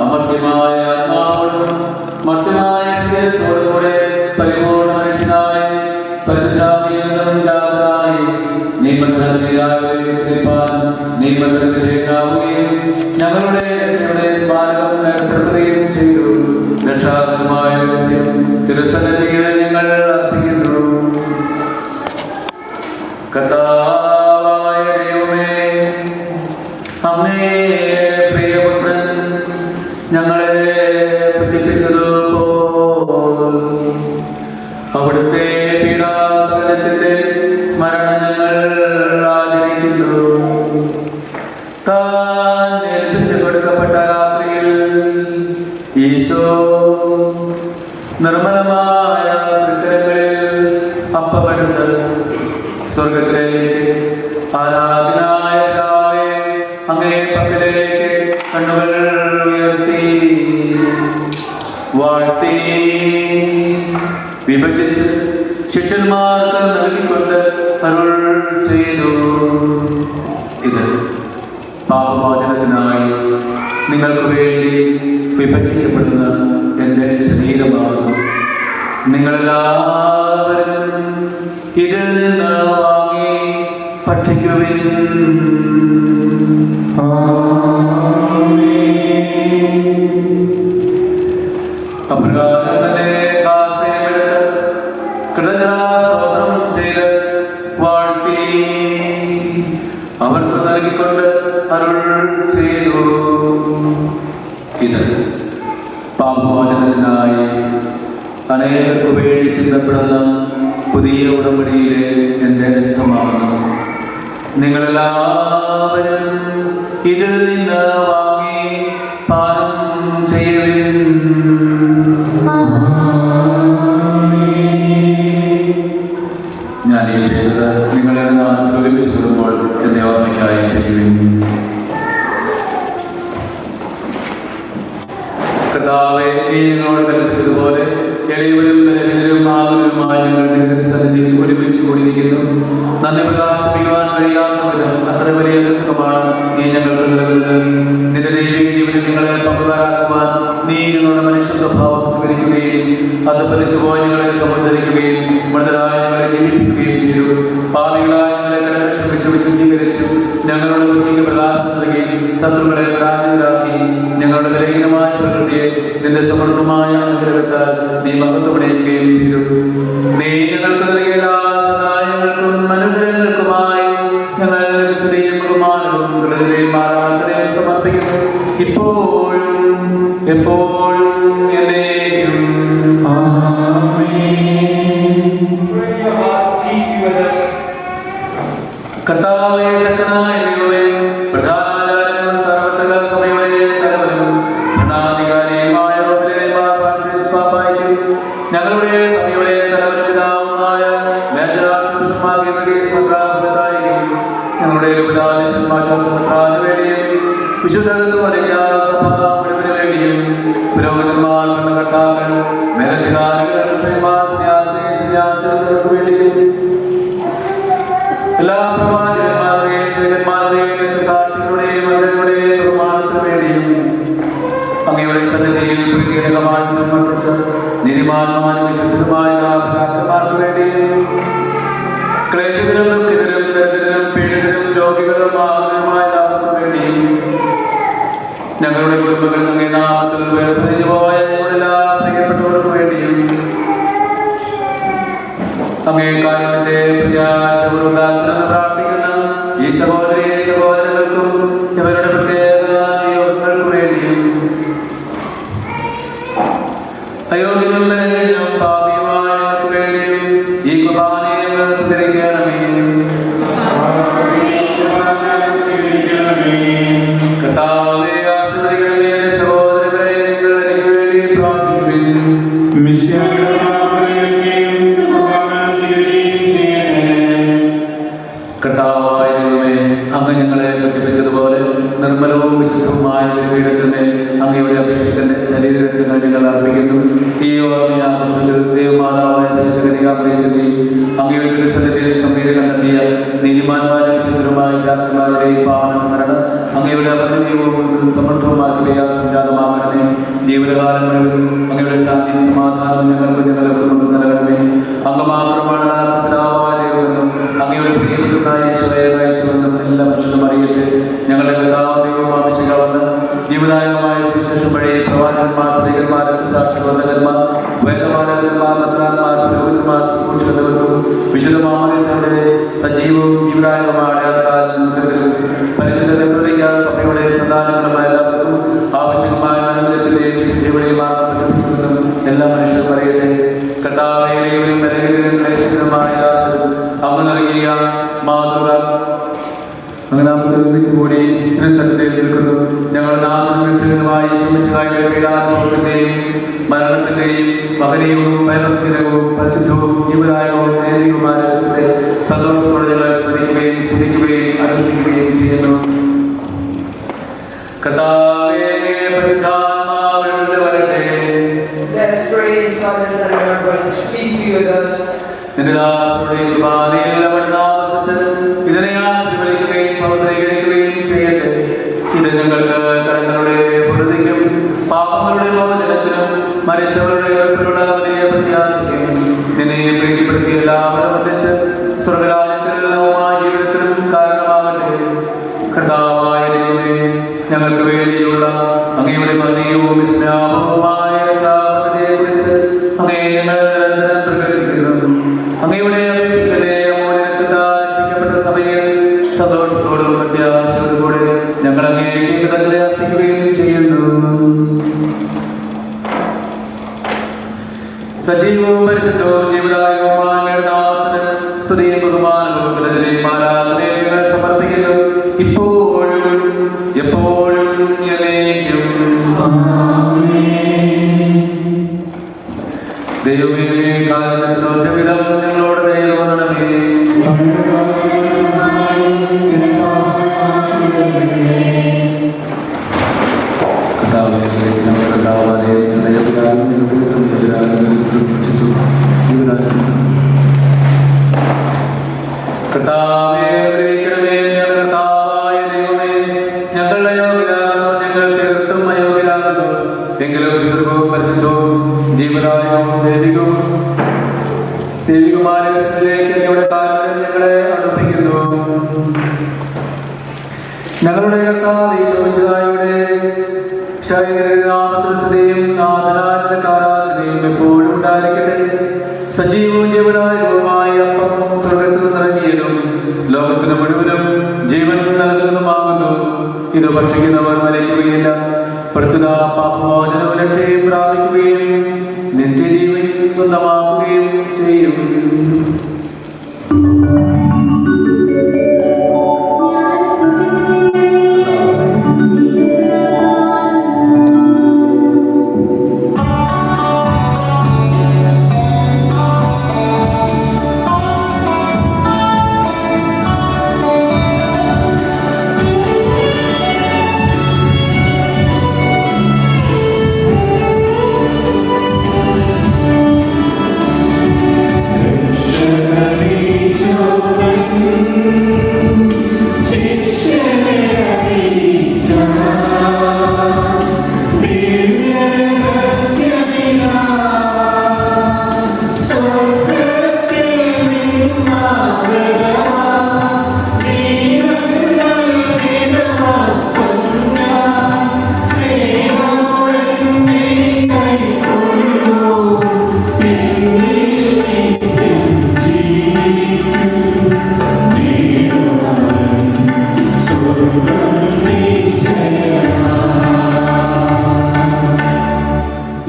[SPEAKER 3] അമർത്യമായ ആത്മാവോടും മർത്യമായ ശരീരത്തോടുകൂടെ പരിപൂർണ മനുഷ്യനായി പരിശുദ്ധാത്മാവിൽ ജാതനായി നിയമത്തിനെതിരാൻ നിയമത്തിനെതിരാവുകയും ഞങ്ങളുടെ സ്മാരകം ഏർപ്പെടുത്തുകയും ചെയ്തു. രക്ഷാകരമായ രഹസ്യം തിരുസന്നിധിയിൽ ഞങ്ങൾ അർപ്പിക്കുന്നു. കർത്താവായ ദൈവമേ, അങ്ങേ പ്രിയപുത്രൻ ഞങ്ങളെ പഠിപ്പിച്ചതുപോൽ അവിടുത്തെ പീഡാസഹനത്തിന്റെ സ്മരണ ഞങ്ങൾ ആചരിക്കുന്നു. താൻ ഏൽപ്പിച്ചു കൊടുക്കപ്പെട്ട രാത്രിയിൽ ഈശോ നിർമ്മലമായ തൃക്കരങ്ങളിൽ അപ്പമെടുത്ത് സ്വർഗത്തിലേക്ക് ആരാധനായ പിതാവേ അങ്ങേ പക്കലേക്ക് കണ്ണുകൾ ഉയർത്തി വാഴ്ത്തി വിഭജിച്ച് ശിഷ്യന്മാർക്ക് നൽകിക്കൊണ്ട് അരുൾ ചെയ്തു. ഇത് പാപമോചനത്തിനായി നിങ്ങൾക്ക് വേണ്ടി വിഭജിക്കപ്പെടുന്ന എൻ്റെ ശരീരമാകുന്നു. നിങ്ങളെല്ലാവരും ഇതിൽ നിന്ന് വാങ്ങി ഭക്ഷിക്കുവിൻ. അപ്രകാരം തന്നെ കാസയുമെടുത്ത് കൃതജ്ഞതാസ്തോത്രം ചെയ്ത് വാഴ്ത്തി അവർക്ക് നൽകിക്കൊണ്ട് അരുൾ ചെയ്തു, ഇത് പാപമോചനത്തിനായി അനേകർക്ക് വേണ്ടി ചിന്തപ്പെടുന്ന പുതിയ ഉടമ്പടിയിലെ എൻ്റെ രക്തമാകുന്നു. നിങ്ങളെല്ലാവരും ഇതിൽ നിന്ന് വാങ്ങി പാനം ചെയ്യുവിൻ. ഞാൻ ഈ ചെയ്തത് നിങ്ങളുടെ നാമത്തിൽ ഒരുമിച്ച് കൂടുമ്പോൾ എൻ്റെ ഓർമ്മയ്ക്കായി ചെയ്യുവിൻ. കർത്താവേ, നീ ഞങ്ങളോട് കൽപ്പിച്ചതുപോലെ എളിയവരും ബലഹീനരും ആകുലരുമായി ഞങ്ങൾ നിന്റെ സന്നിധിയിൽ ഒരുമിച്ച് കൂടിയിരിക്കുന്നു. നന്ദി പ്രകാശിപ്പിക്കുവാൻ കഴിയാത്ത വിധം അത്ര വലിയ അനുഗ്രഹമാണ് നീ ഞങ്ങൾക്ക് നൽകുന്നത്. നിന്റെ ദൈവിക ജീവനിൽ നിങ്ങളെ പങ്കുകാരാക്കുവാൻ നീ ഞങ്ങളുടെ മനുഷ്യ സ്വഭാവം സ്വീകരിക്കുകയും അത് ഫലിച്ചുപോയി ഞങ്ങളെ സമുദ്ധരിക്കുകയും മൃതരായ ഞങ്ങളെ ജീവിപ്പിക്കുകയും ചെയ്തു. പാപികളായ ഞങ്ങളെ കടകൾ ക്ഷമിച്ച് വിശുദ്ധീകരിച്ചു ഞങ്ങളുടെ ബുദ്ധിക്ക് പ്രകാശം നൽകി ശത്രുക്കളെ പരാജിതരാക്കി ഞങ്ങളുടെ ബലഹീനമായ പ്രകൃതിയെ നിന്റെ സമൃദ്ധമായ അനുഗ്രഹത്താൽ നീ മഹത്വപ്പെടുകയും ചെയ്തു. നീ ഞങ്ങൾക്ക് നൽകിയ എല്ലാ സഹായങ്ങൾക്കും അനുഗ്രഹങ്ങൾക്കുമായി ഞങ്ങൾ സ്തുതിയും ബഹുമാനവും ആരാധനയും സമർപ്പിക്കുന്നു, ഇപ്പോഴും എപ്പോഴും എന്നേക്കും. കർത്താവേ, ശക്തനായ ദൈവമേ, പ്രധാനാചാര്യനും സർവ്വത്ര സഭയുടെ തലവനും ഭരണാധികാരിയുമായ റോമിലെ മാർ ഫ്രാൻസിസ് പാപ്പായ്ക്കും ഞങ്ങളുടെ സഭയുടെ തലവനും പിതാവുമായ മേജർ ആർച്ച് മാർ ഗീവർഗീസ് മെത്രാപ്പൊലീത്തായ്ക്കും ഞങ്ങളുടെ ഉപദേശന്മാർ മെത്രാന് വേണ്ടിയും വിശുദ്ധ കത്തോലിക്ക സഭ മുഴുവന് വേണ്ടിയും പുരോഹിതന്മാർ, ഭരണകർത്താക്കൾ, മേലധികാരികൾ, സന്യാസികൾക്ക് വേണ്ടിയും എല്ലാ പ്രവാചകന്മാരുടെയും സ്ത്രീകന്മാരുടെയും രക്തസാക്ഷികളുടെയും അന്ധരുടെയും ബഹുമാനത്തിനു വേണ്ടിയും അങ്ങയുടെ സന്നിധിയിൽ പ്രീതികരമായി വർദ്ധിച്ച നീതിമാന്മാരും വിശുദ്ധരുമായ പിതാക്കന്മാർക്ക് വേണ്ടിയും ക്ലേശിതരും ദുഃഖിതരും ദരിദ്രരും പീഡിതരും രോഗികളും ആകുലരുമായ എല്ലാവർക്കും വേണ്ടിയും ഞങ്ങളുടെ കുടുംബങ്ങളിൽ അങ്ങേ നാമത്തിൽ വേർപിരിഞ്ഞു പോയ ഞങ്ങളുടെ എല്ലാ പ്രിയപ്പെട്ടവർക്ക് വേണ്ടിയും അങ്ങേ കാരുണ്യത്തെ പ്രത്യാശപൂർവ്വം പ്രാർത്ഥിക്കുന്ന ഈ സഹോദരി സഹോദരങ്ങൾക്കും ഇവരുടെ പ്രത്യേക നിയോഗങ്ങൾക്ക് വേണ്ടിയും അയോഗ്യനും ബലഹീനനും പാപിയുമായ ഞങ്ങൾക്ക് വേണ്ടിയും ഈ കുർബാനയെ സ്വീകരിക്കണമേ. കർത്താവേ, ആശീർവദിക്കണമേ. എന്റെ സഹോദരങ്ങളെ, നിങ്ങൾ എനിക്ക് വേണ്ടി പ്രാർത്ഥിക്കുവിൻ. കർത്താവായ ദൈവമേ, അങ്ങ് ഞങ്ങളെ പഠിപ്പിച്ചതുപോലെ നിർമ്മലവും വിശുദ്ധവുമായ ഒരു പീഠത്തിന്മേൽ അങ്ങയുടെ അഭിഷേകത്തിന്റെ ശരീരത്തിന് ഞങ്ങൾ അർപ്പിക്കുന്നു. ഈ ഓർമ്മയാഘോഷത്തിൽ ദൈവമാതാവായ വിശുദ്ധ കന്യകാമറിയത്തിന്റെയും അങ്ങയുടെ തിരുസന്നിധിയിൽ സമീതി കണ്ടെത്തിയ നീതിമാന്മാരും വിശുദ്ധരുമായ പിതാക്കന്മാരുടെയും പാവനസ്മരണ അങ്ങയുടെ അപരിമീയവും സമൃദ്ധവുമാക്കിയ സംജാതമാക്കണമേ. ജീവിതകാലം മുഴുവൻ അങ്ങയുടെ ശാന്തിയും സമാധാനവും ഞങ്ങൾക്ക് ഞങ്ങളുടെ കുടുംബത്തിൽ നൽകണമേ. അങ്ങ് മാത്രമാണ് യഥാർത്ഥ പിതാവായ ദൈവമെന്നും അങ്ങയുടെ പ്രിയപുത്രനായ യേശുവെ അയച്ചുവെന്നും എല്ലാ മനുഷ്യരും അറിയട്ടെ. ഞങ്ങളുടെ കർത്താവ് ദൈവം ആവശ്യകാവെന്ന് ജീവദായകമായ സുവിശേഷം വഴി പ്രവാചകന്മാർ, സ്ത്രീകന്മാർ, രക്തസാക്ഷികൾ, വന്ദകന്മാർ, വേദപാലകന്മാർ, മെത്രാന്മാർ, പുരോഹിതന്മാർ, ശുശ്രൂഷകർക്കും വിശുദ്ധ മാമോദീസയുടെ സജീവവും ജീവദായകമായ അടയാളത്താൽ മുദ്രിതരും പരിശുദ്ധ കത്തോലിക്ക സഭയുടെ സന്താനങ്ങളുമായ എല്ലാവർക്കും ആവശ്യമായ നന്മത്തിന്റെയും വിശുദ്ധിയുടെയും മാർഗം പഠിപ്പിച്ചുവെന്നും എല്ലാ മനുഷ്യരും അറിയട്ടെ. കർത്താവിനെയും ബലഹീനരും ക്ലേശിതരുമായ ദാസരും അങ്ങ് നൽകിയ മാതൃക അങ്ങനെ ഒരുമിച്ച് കൂടി തിരുസന്നിധിയിൽ നിൽക്കുന്നു. ഞങ്ങൾ നാഥനും രക്ഷകനുമായ യേശുമിശിഹായുടെ പീഡാനുഭവത്തിന്റെയും മരണത്തിന്റെയും മഹനീയവും ഭയഭക്തികരവും പരിശുദ്ധവും ജീവദായകവും ദൈവികവുമായ രഹസ്യത്തെ സന്തോഷത്തോടെ ഞങ്ങൾ സ്മരിക്കുകയും സ്തുതിക്കുകയും അനുഷ്ഠിക്കുകയും ചെയ്യുന്നു. കർത്താവേ, പരിശുദ്ധാത്മാവ് വരട്ടെ. നിന്റെ ദാസരുടെ കുർബാനയിൽ അവിടുന്ന് ആവസിച്ച് ഇതിനെ ആശീർവദിക്കുകയും പവിത്രീകരിക്കുകയും ചെയ്യട്ടെ. ഇത് ഞങ്ങൾക്ക് കടങ്ങളുടെ പൊറുതിക്കും പാപങ്ങളുടെ മോചനത്തിനും മരിച്ചവരുടെ ഉറപ്പിലുള്ള വലിയ പ്രത്യാശയും നിന്നെ പ്രീതിപ്പെടുത്തി എല്ലാവരും ഒന്നിച്ച് സ്വർഗരാജ്യത്തിൽ നവമായ ജീവിതത്തിനും കാരണമാകട്ടെ. കർത്താവായ ദൈവമേ, ഞങ്ങൾക്ക് വേണ്ടിയുള്ള അങ്ങയുടെ മഹനീയവും വിസ്മയാപകവുമായ രക്ഷാപദ്ധതിയെക്കുറിച്ച് അങ്ങയെ ഞങ്ങൾ നിരന്തരം പ്രകീർത്തിക്കുന്നു. അങ്ങയുടെ അഭിഷേകത്തിന്റെ മോചനത്താൽ രക്ഷിക്കപ്പെട്ട സമയം സന്തോഷത്തോടും പ്രത്യാശ
[SPEAKER 2] ഞങ്ങളുടെ കർത്താവ് ഈശോമിശിഹായുടെ നാമത്തിൽ സ്തുതിയും നാഥനാഥനക്കാരാധനയും എപ്പോഴും ഉണ്ടായിരിക്കട്ടെ. സജീവവും ജീവനായകവുമായ അപ്പം സ്വർഗത്തിൽ നിന്നിറങ്ങിയതും ലോകത്തിന് മുഴുവനും ജീവൻ നൽകുന്നതുമാകുന്നു. ഇത് ഭക്ഷിക്കുന്നവർ മരിക്കുകയില്ല, പ്രത്യുത പാപമോചനവും രക്ഷയും പ്രാപിക്കുകയും നിത്യജീവൻ സ്വന്തമാക്കുകയും ചെയ്യും.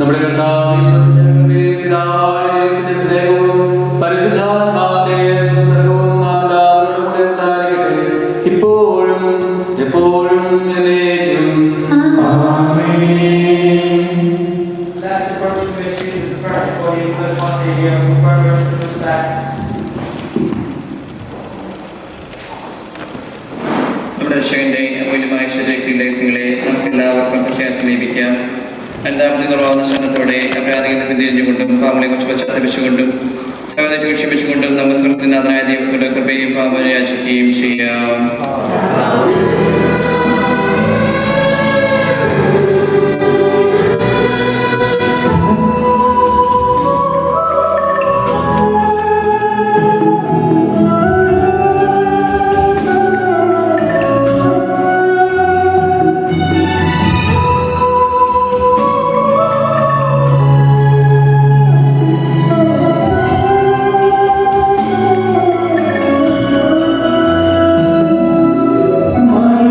[SPEAKER 2] നമ്മുടെ കർത്താവ് ഈശോമിശിഹായുടെ പിതാവായ ദൈവത്തിന്റെ സ്നേഹവും പരിശുദ്ധാത്മാവിന്റെ സംസർഗവും നാം എല്ലാവരോടും കൂടെ ഉണ്ടായിരിക്കട്ടെ, ഇപ്പോഴും എപ്പോഴും എന്നേക്കും.
[SPEAKER 7] Let's approach the mystery of the perfect body of the Blessed Savior with fervent respect.
[SPEAKER 6] നമ്മുടെ രക്ഷകന്റെ അമൂല്യമായ ശരീരത്തിന്റെ രഹസ്യങ്ങളെ നമുക്ക് എല്ലാവർക്കും പ്രത്യേകം സമീപിക്കാം. രണ്ടാമത്തെ കുറവാകുന്ന ശ്രമത്തോടെ അപരാധികളെ പിന്തിരിഞ്ഞുകൊണ്ടും പാവങ്ങളെ കുറിച്ച് പശ്ചാത്തപിച്ചുകൊണ്ടും സഹോദരത്തെ ക്ഷമിച്ചുകൊണ്ടും നമ്മൾ സ്വർഗത്തിനാഥനായ ദൈവത്തോട് കൃപയും പാപം യാചിക്കുകയും ചെയ്യാം.
[SPEAKER 1] ും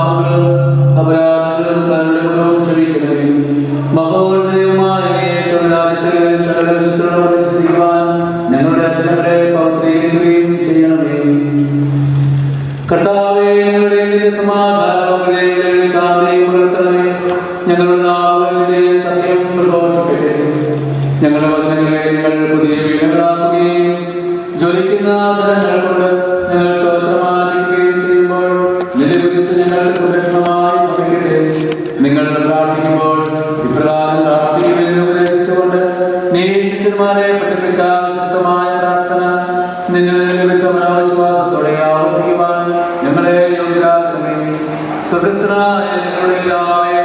[SPEAKER 3] പാപങ്ങളും അപരാധങ്ങളും കരുണകളും ക്ഷമിക്കണമേ. മഹോന്നതമായ സ്വർഗ്ഗരാജ്യത്തിൽ സകല വിശുദ്ധരോട് വസിക്കുവാൻ ഞങ്ങളുടെ അർപ്പണങ്ങളെ പവിത്രീകരിക്കുകയും ചെയ്യണമേ. കർത്താവേ, ഞങ്ങളുടെ സമാധാനവും ഹൃദയങ്ങളിൽ ശാന്തിയും പുലർത്തണമേ. ഞങ്ങളുടെ നാവുകളിലെ സത്യം പ്രഘോഷിക്കട്ടെ. ഞങ്ങളുടെ വചനങ്ങളെ നിങ്ങൾ പുതിയ വീടുകളാക്കുകയും ജ്വലിക്കുന്ന തരങ്ങൾ കൊണ്ട് ഞങ്ങൾ സ്തോത്രം ആരംഭിക്കുകയും ചെയ്യുമ്പോൾ നിലവിളിച്ച് ഞങ്ങൾ സുരക്ഷണമായി ഭവിക്കട്ടെ. നിങ്ങൾ പ്രാർത്ഥിക്കുമ്പോൾ ഇപ്രകാരം പ്രാർത്ഥിക്കുമെന്ന് ഉപദേശിച്ചുകൊണ്ട് നീ ശിഷ്യന്മാരെ പഠിപ്പിച്ച വിശിഷ്ടമായ പ്രാർത്ഥന നിന്നിൽ ലഭിച്ച മനോവിശ്വാസത്തോടെ ആവർത്തിക്കുവാൻ ഞങ്ങളെ യോഗ്യരാക്കണമേ. സ്വർഗസ്ഥനായ ഞങ്ങളുടെ പിതാവേ,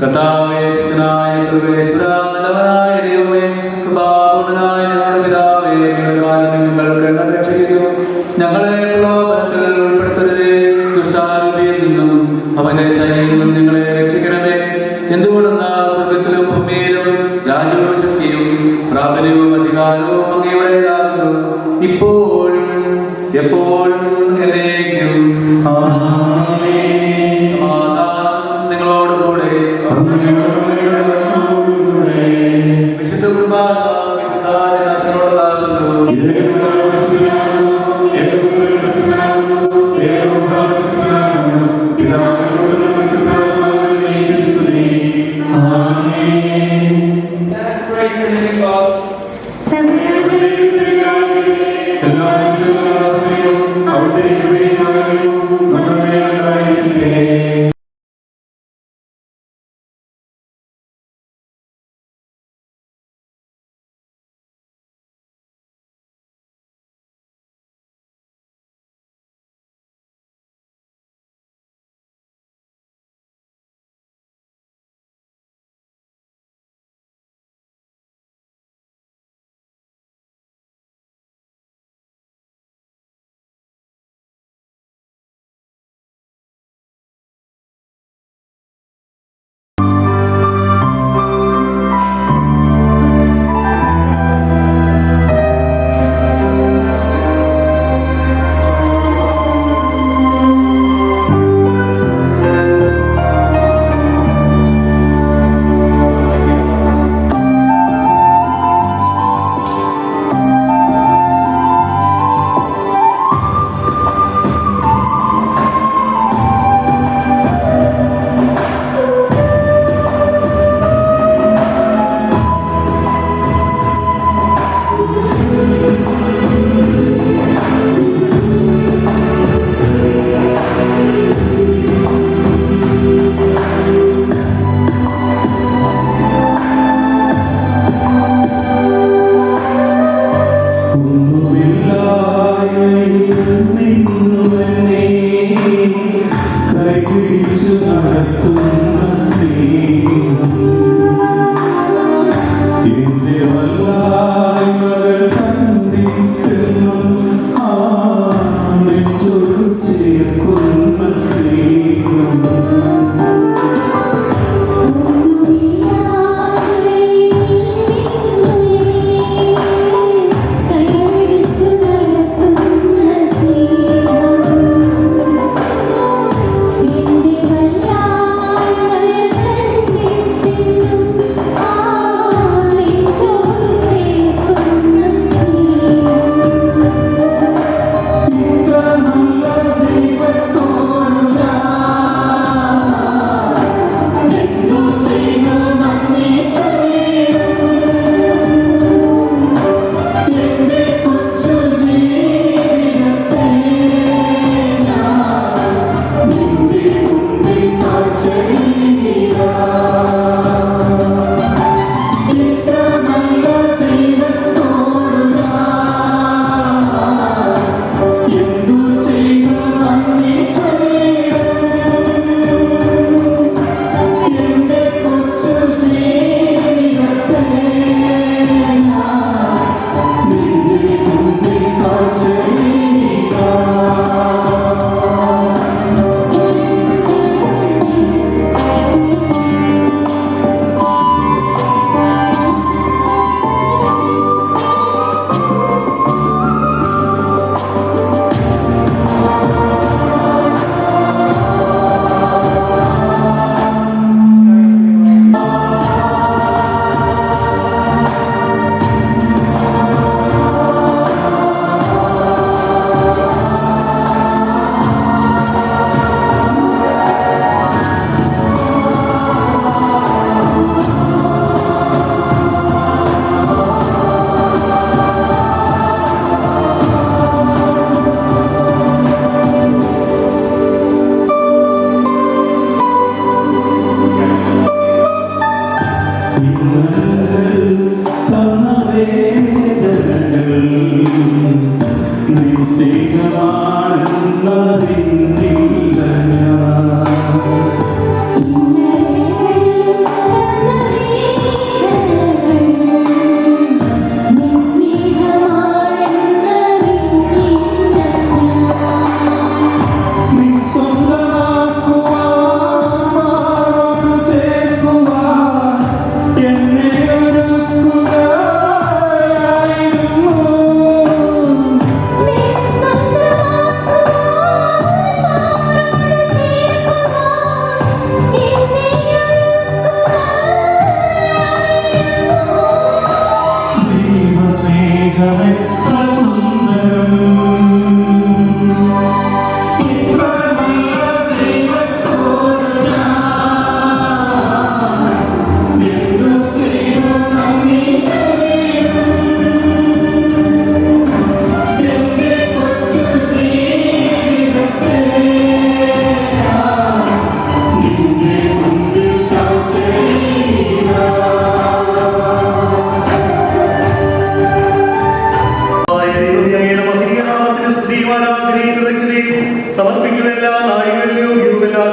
[SPEAKER 3] കർത്താവേ, ശക്തനായ സർവേശ്വരാ, നല്ലവനായ ദൈവമേ, കൃപാപൂർണ്ണനായ ഞങ്ങളുടെ പിതാവേ, ഞങ്ങളുടെ കാരുണ്യം നിങ്ങൾക്ക് അപേക്ഷിക്കുന്നു. ഞങ്ങളെ പ്രലോഭനത്തിൽ ഉൾപ്പെടുത്തരുതേ, ദുഷ്ടാരൂപിയിൽ നിന്നും അവന്റെ ശൈലിയിൽ നിന്നും ഞങ്ങളെ രക്ഷിക്കണമേ. എന്തുകൊണ്ടെന്നാൽ സ്വർഗത്തിലും ഭൂമിയിലും രാജ്യവും ശക്തിയും പ്രാബല്യവും അധികാരവും അങ്ങയുടേതാകുന്നു, ഇപ്പോഴും എപ്പോഴും എന്നേക്കും. സമാധാനം നിങ്ങളോടുകൂടെ. വിശുദ്ധ കുർബാന വിശുദ്ധാനുള്ളതാകുന്നു.
[SPEAKER 7] Let us praise the living God.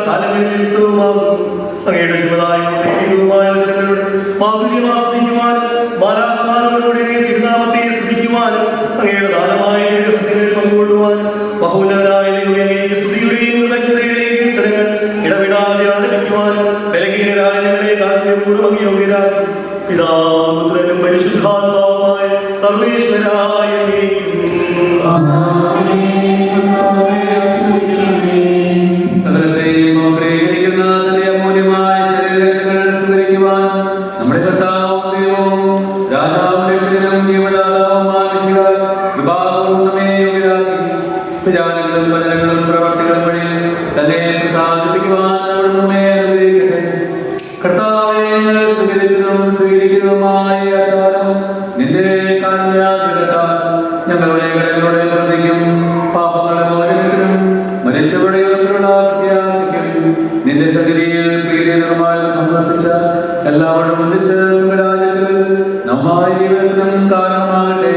[SPEAKER 8] കാലങ്ങളിൽ യുക്തവുമാകും. അങ്ങയുടെ ശുഭദായകവും ദൈവികവുമായ വചനങ്ങളുടെ മാധുര്യം ആസ്വദിക്കുവാനും മാലാഖമാരോടുകൂടി അങ്ങേ തിരുനാമത്തെ സ്തുതിക്കുവാനും അങ്ങയുടെ ദാനമായ രഹസ്യങ്ങളിൽ പങ്കുകൊള്ളുവാനും ബഹുലനായ അങ്ങേക്ക് സ്തുതിയുടെയും കൃതജ്ഞതയുടെയും കീർത്തനങ്ങൾ ഇടവിടാതെ ആലപിക്കുവാനും ബലഹീനരായ ഞങ്ങളെ കാരുണ്യപൂർവ്വം യോഗ്യരാക്കി പിതാവും പുത്രനും പരിശുദ്ധാത്മാവുമായ സർവേശ്വരായ
[SPEAKER 2] സകലത്തെയും പൗത്രീകരിക്കുന്ന തന്റെ അമൂല്യമായ ശരീരരക്തങ്ങൾ സ്വീകരിക്കുവാൻ നമ്മുടെ കർത്താവും ദൈവവും രാജാവും രക്ഷകനും ജീവദാതാവുമായ മിശിഹാ കൃപാപൂർവ്വം നമ്മെ യോഗ്യരാക്കി വിചാരങ്ങളും വചനങ്ങളും പ്രവർത്തികളും വഴി തന്നെ പ്രസാദിപ്പിക്കുവാൻ അവിടുന്ന് നമ്മെ അനുഗ്രഹിക്കട്ടെ. കർത്താവേ, ഞങ്ങൾ സ്വീകരിച്ചതും സ്വീകരിക്കുന്നതുമായ ആചാരം നിന്റെ കാരുണ്യത്താൽ ഞങ്ങളുടെ കടങ്ങളുടെ പ്രതിക്കും പാപങ്ങളുടെ മോചനത്തിനും മരിച്ചവരുടെ ഉറപ്പിലുള്ള പ്രത്യാശയ്ക്കും നിന്റെ സന്നിധിയിൽ പ്രീതികരമായ വർദ്ധിച്ച എല്ലാവരും ഒന്നിച്ച് സുഖരാജ്യത്തിൽ നമ്മായ ജീവിതത്തിനും കാരണമാകട്ടെ.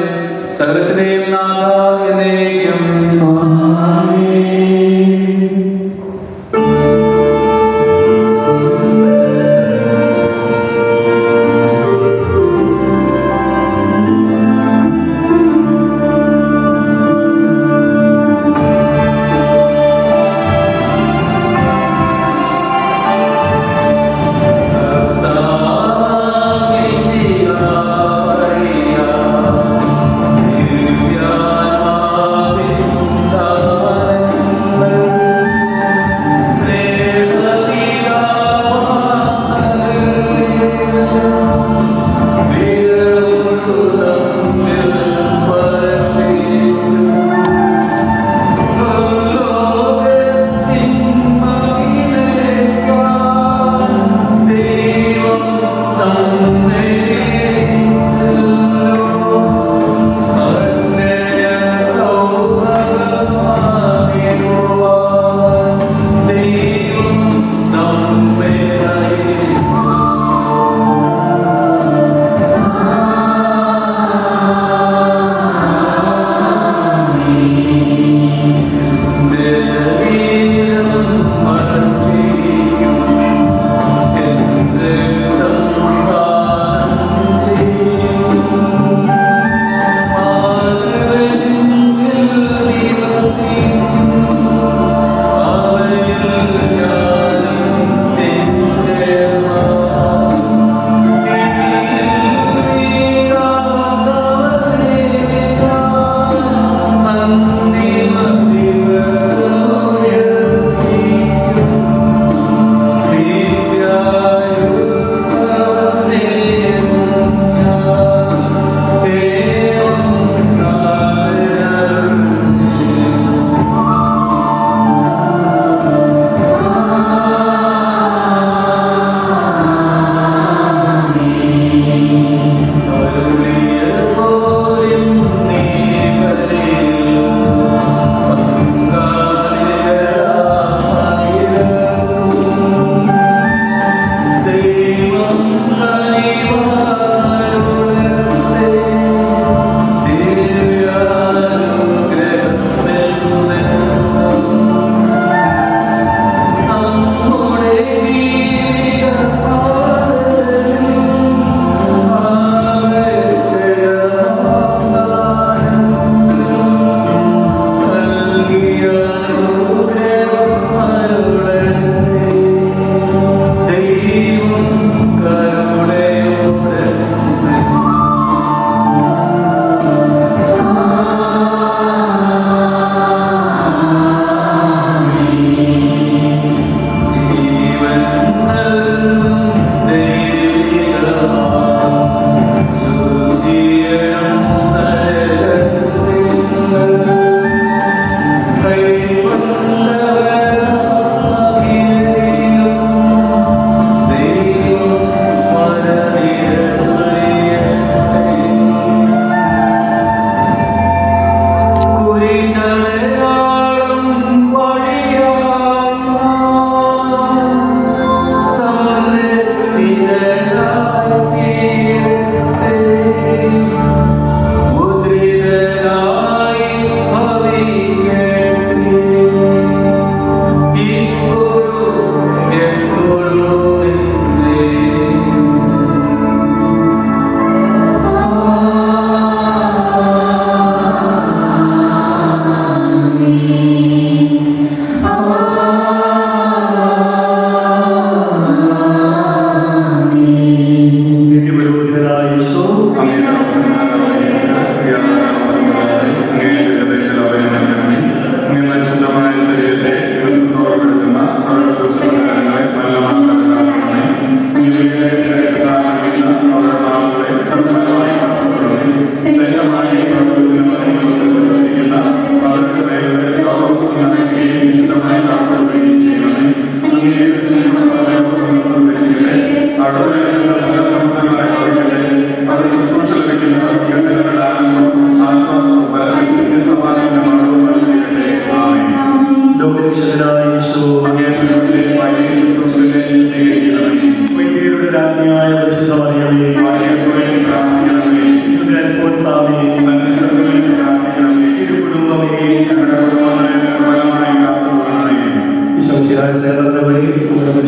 [SPEAKER 2] സകലത്തിനെയും നാഥ എന്നേക്കും
[SPEAKER 8] ദിവ്യാത്മാവിൻ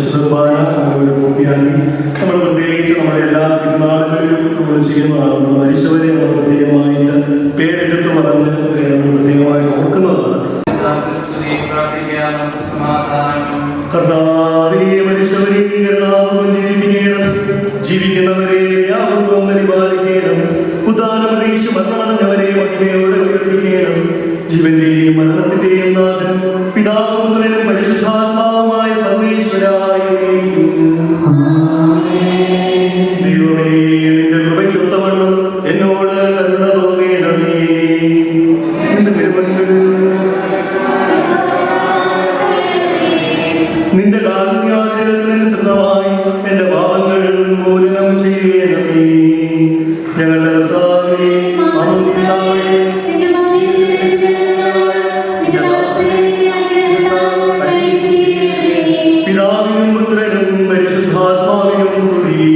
[SPEAKER 8] വിശുദ്ധ കുർബാന നമ്മളിവിടെ പൂർത്തിയാക്കി. നമ്മൾ പ്രത്യേകിച്ച് നമ്മുടെ എല്ലാ തിരുനാളുകളിലും നമ്മൾ ചെയ്യുന്നതാണ്. നമ്മൾ മരിച്ചവരെ നമ്മൾ പ്രത്യേകമായിട്ട് പേരെടുത്ത് പറഞ്ഞ് അവരെ നമ്മൾ പ്രത്യേകമായിട്ട് ഓർക്കുന്നതാണ്. കർത്താവേ, മരിച്ചവരെ നീ കരുണാപൂർവ്വം ജീവിപ്പിക്കണം, ജീവിക്കുന്നവരെ ദയാപൂർവ്വം പരിപാലിക്കണം, ഉദാന പ്രതീക്ഷ മരണമടഞ്ഞവരെ മഹിമയോടെ ഉയർപ്പിക്കണം. ജീവന്റെയും മരണത്തിന്റെയും നാഥനും പിതാവും പുത്രനും പരിശുദ്ധാത്മാവുമായ സർവീശ്വരായി ദൈവമേ, നിന്റെ കൃപയ്ക്കൊത്തവണ്ണം എന്നോട് കരുണ തോന്നണമേ. നിന്റെ തിരുമുൻപിൽ നിന്റെ കാരുണ്യാഗ്രഹത്തിനനുസൃതമായി എന്റെ പാപങ്ങൾ ഉന്മൂലനം ചെയ്യണമേ. ഞങ്ങളുടെ കർത്താവേ, പിതാവിനും പുത്രനും പരിശുദ്ധാത്മാവിനും സ്തുതി.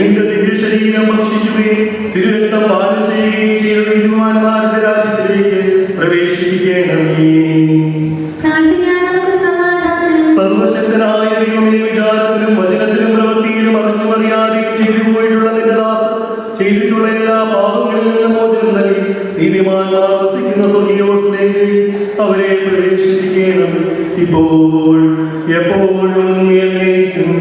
[SPEAKER 8] നിന്റെ ദിവ്യശരീരം ഭക്ഷിക്കുകയും തിരുരക്തം പാനം ചെയ്യുകയും ചെയ്ത നീതിമാന്മാരുടെ രാജ്യത്തിലേക്ക് പ്രവേശിപ്പിക്കണമേ. സർവശക്തനായ ദൈവമേ, വിചാരത്തിലും വചനത്തിലും പ്രവൃത്തിയിലും അറിഞ്ഞും അറിയാതെയും ചെയ്തു പോയിട്ടുള്ള നിന്റെ ദാസൻ ചെയ്തിട്ടുള്ള എല്ലാ പാപങ്ങളിൽ നിന്ന് മോചനം നൽകി നീതിമാന്മാർ വസിക്കുന്ന സ്വർഗീയോസിലേക്ക് അവരെ പ്രവേശിപ്പിക്കണം, ഇപ്പോൾ എപ്പോഴും എന്നേക്കും.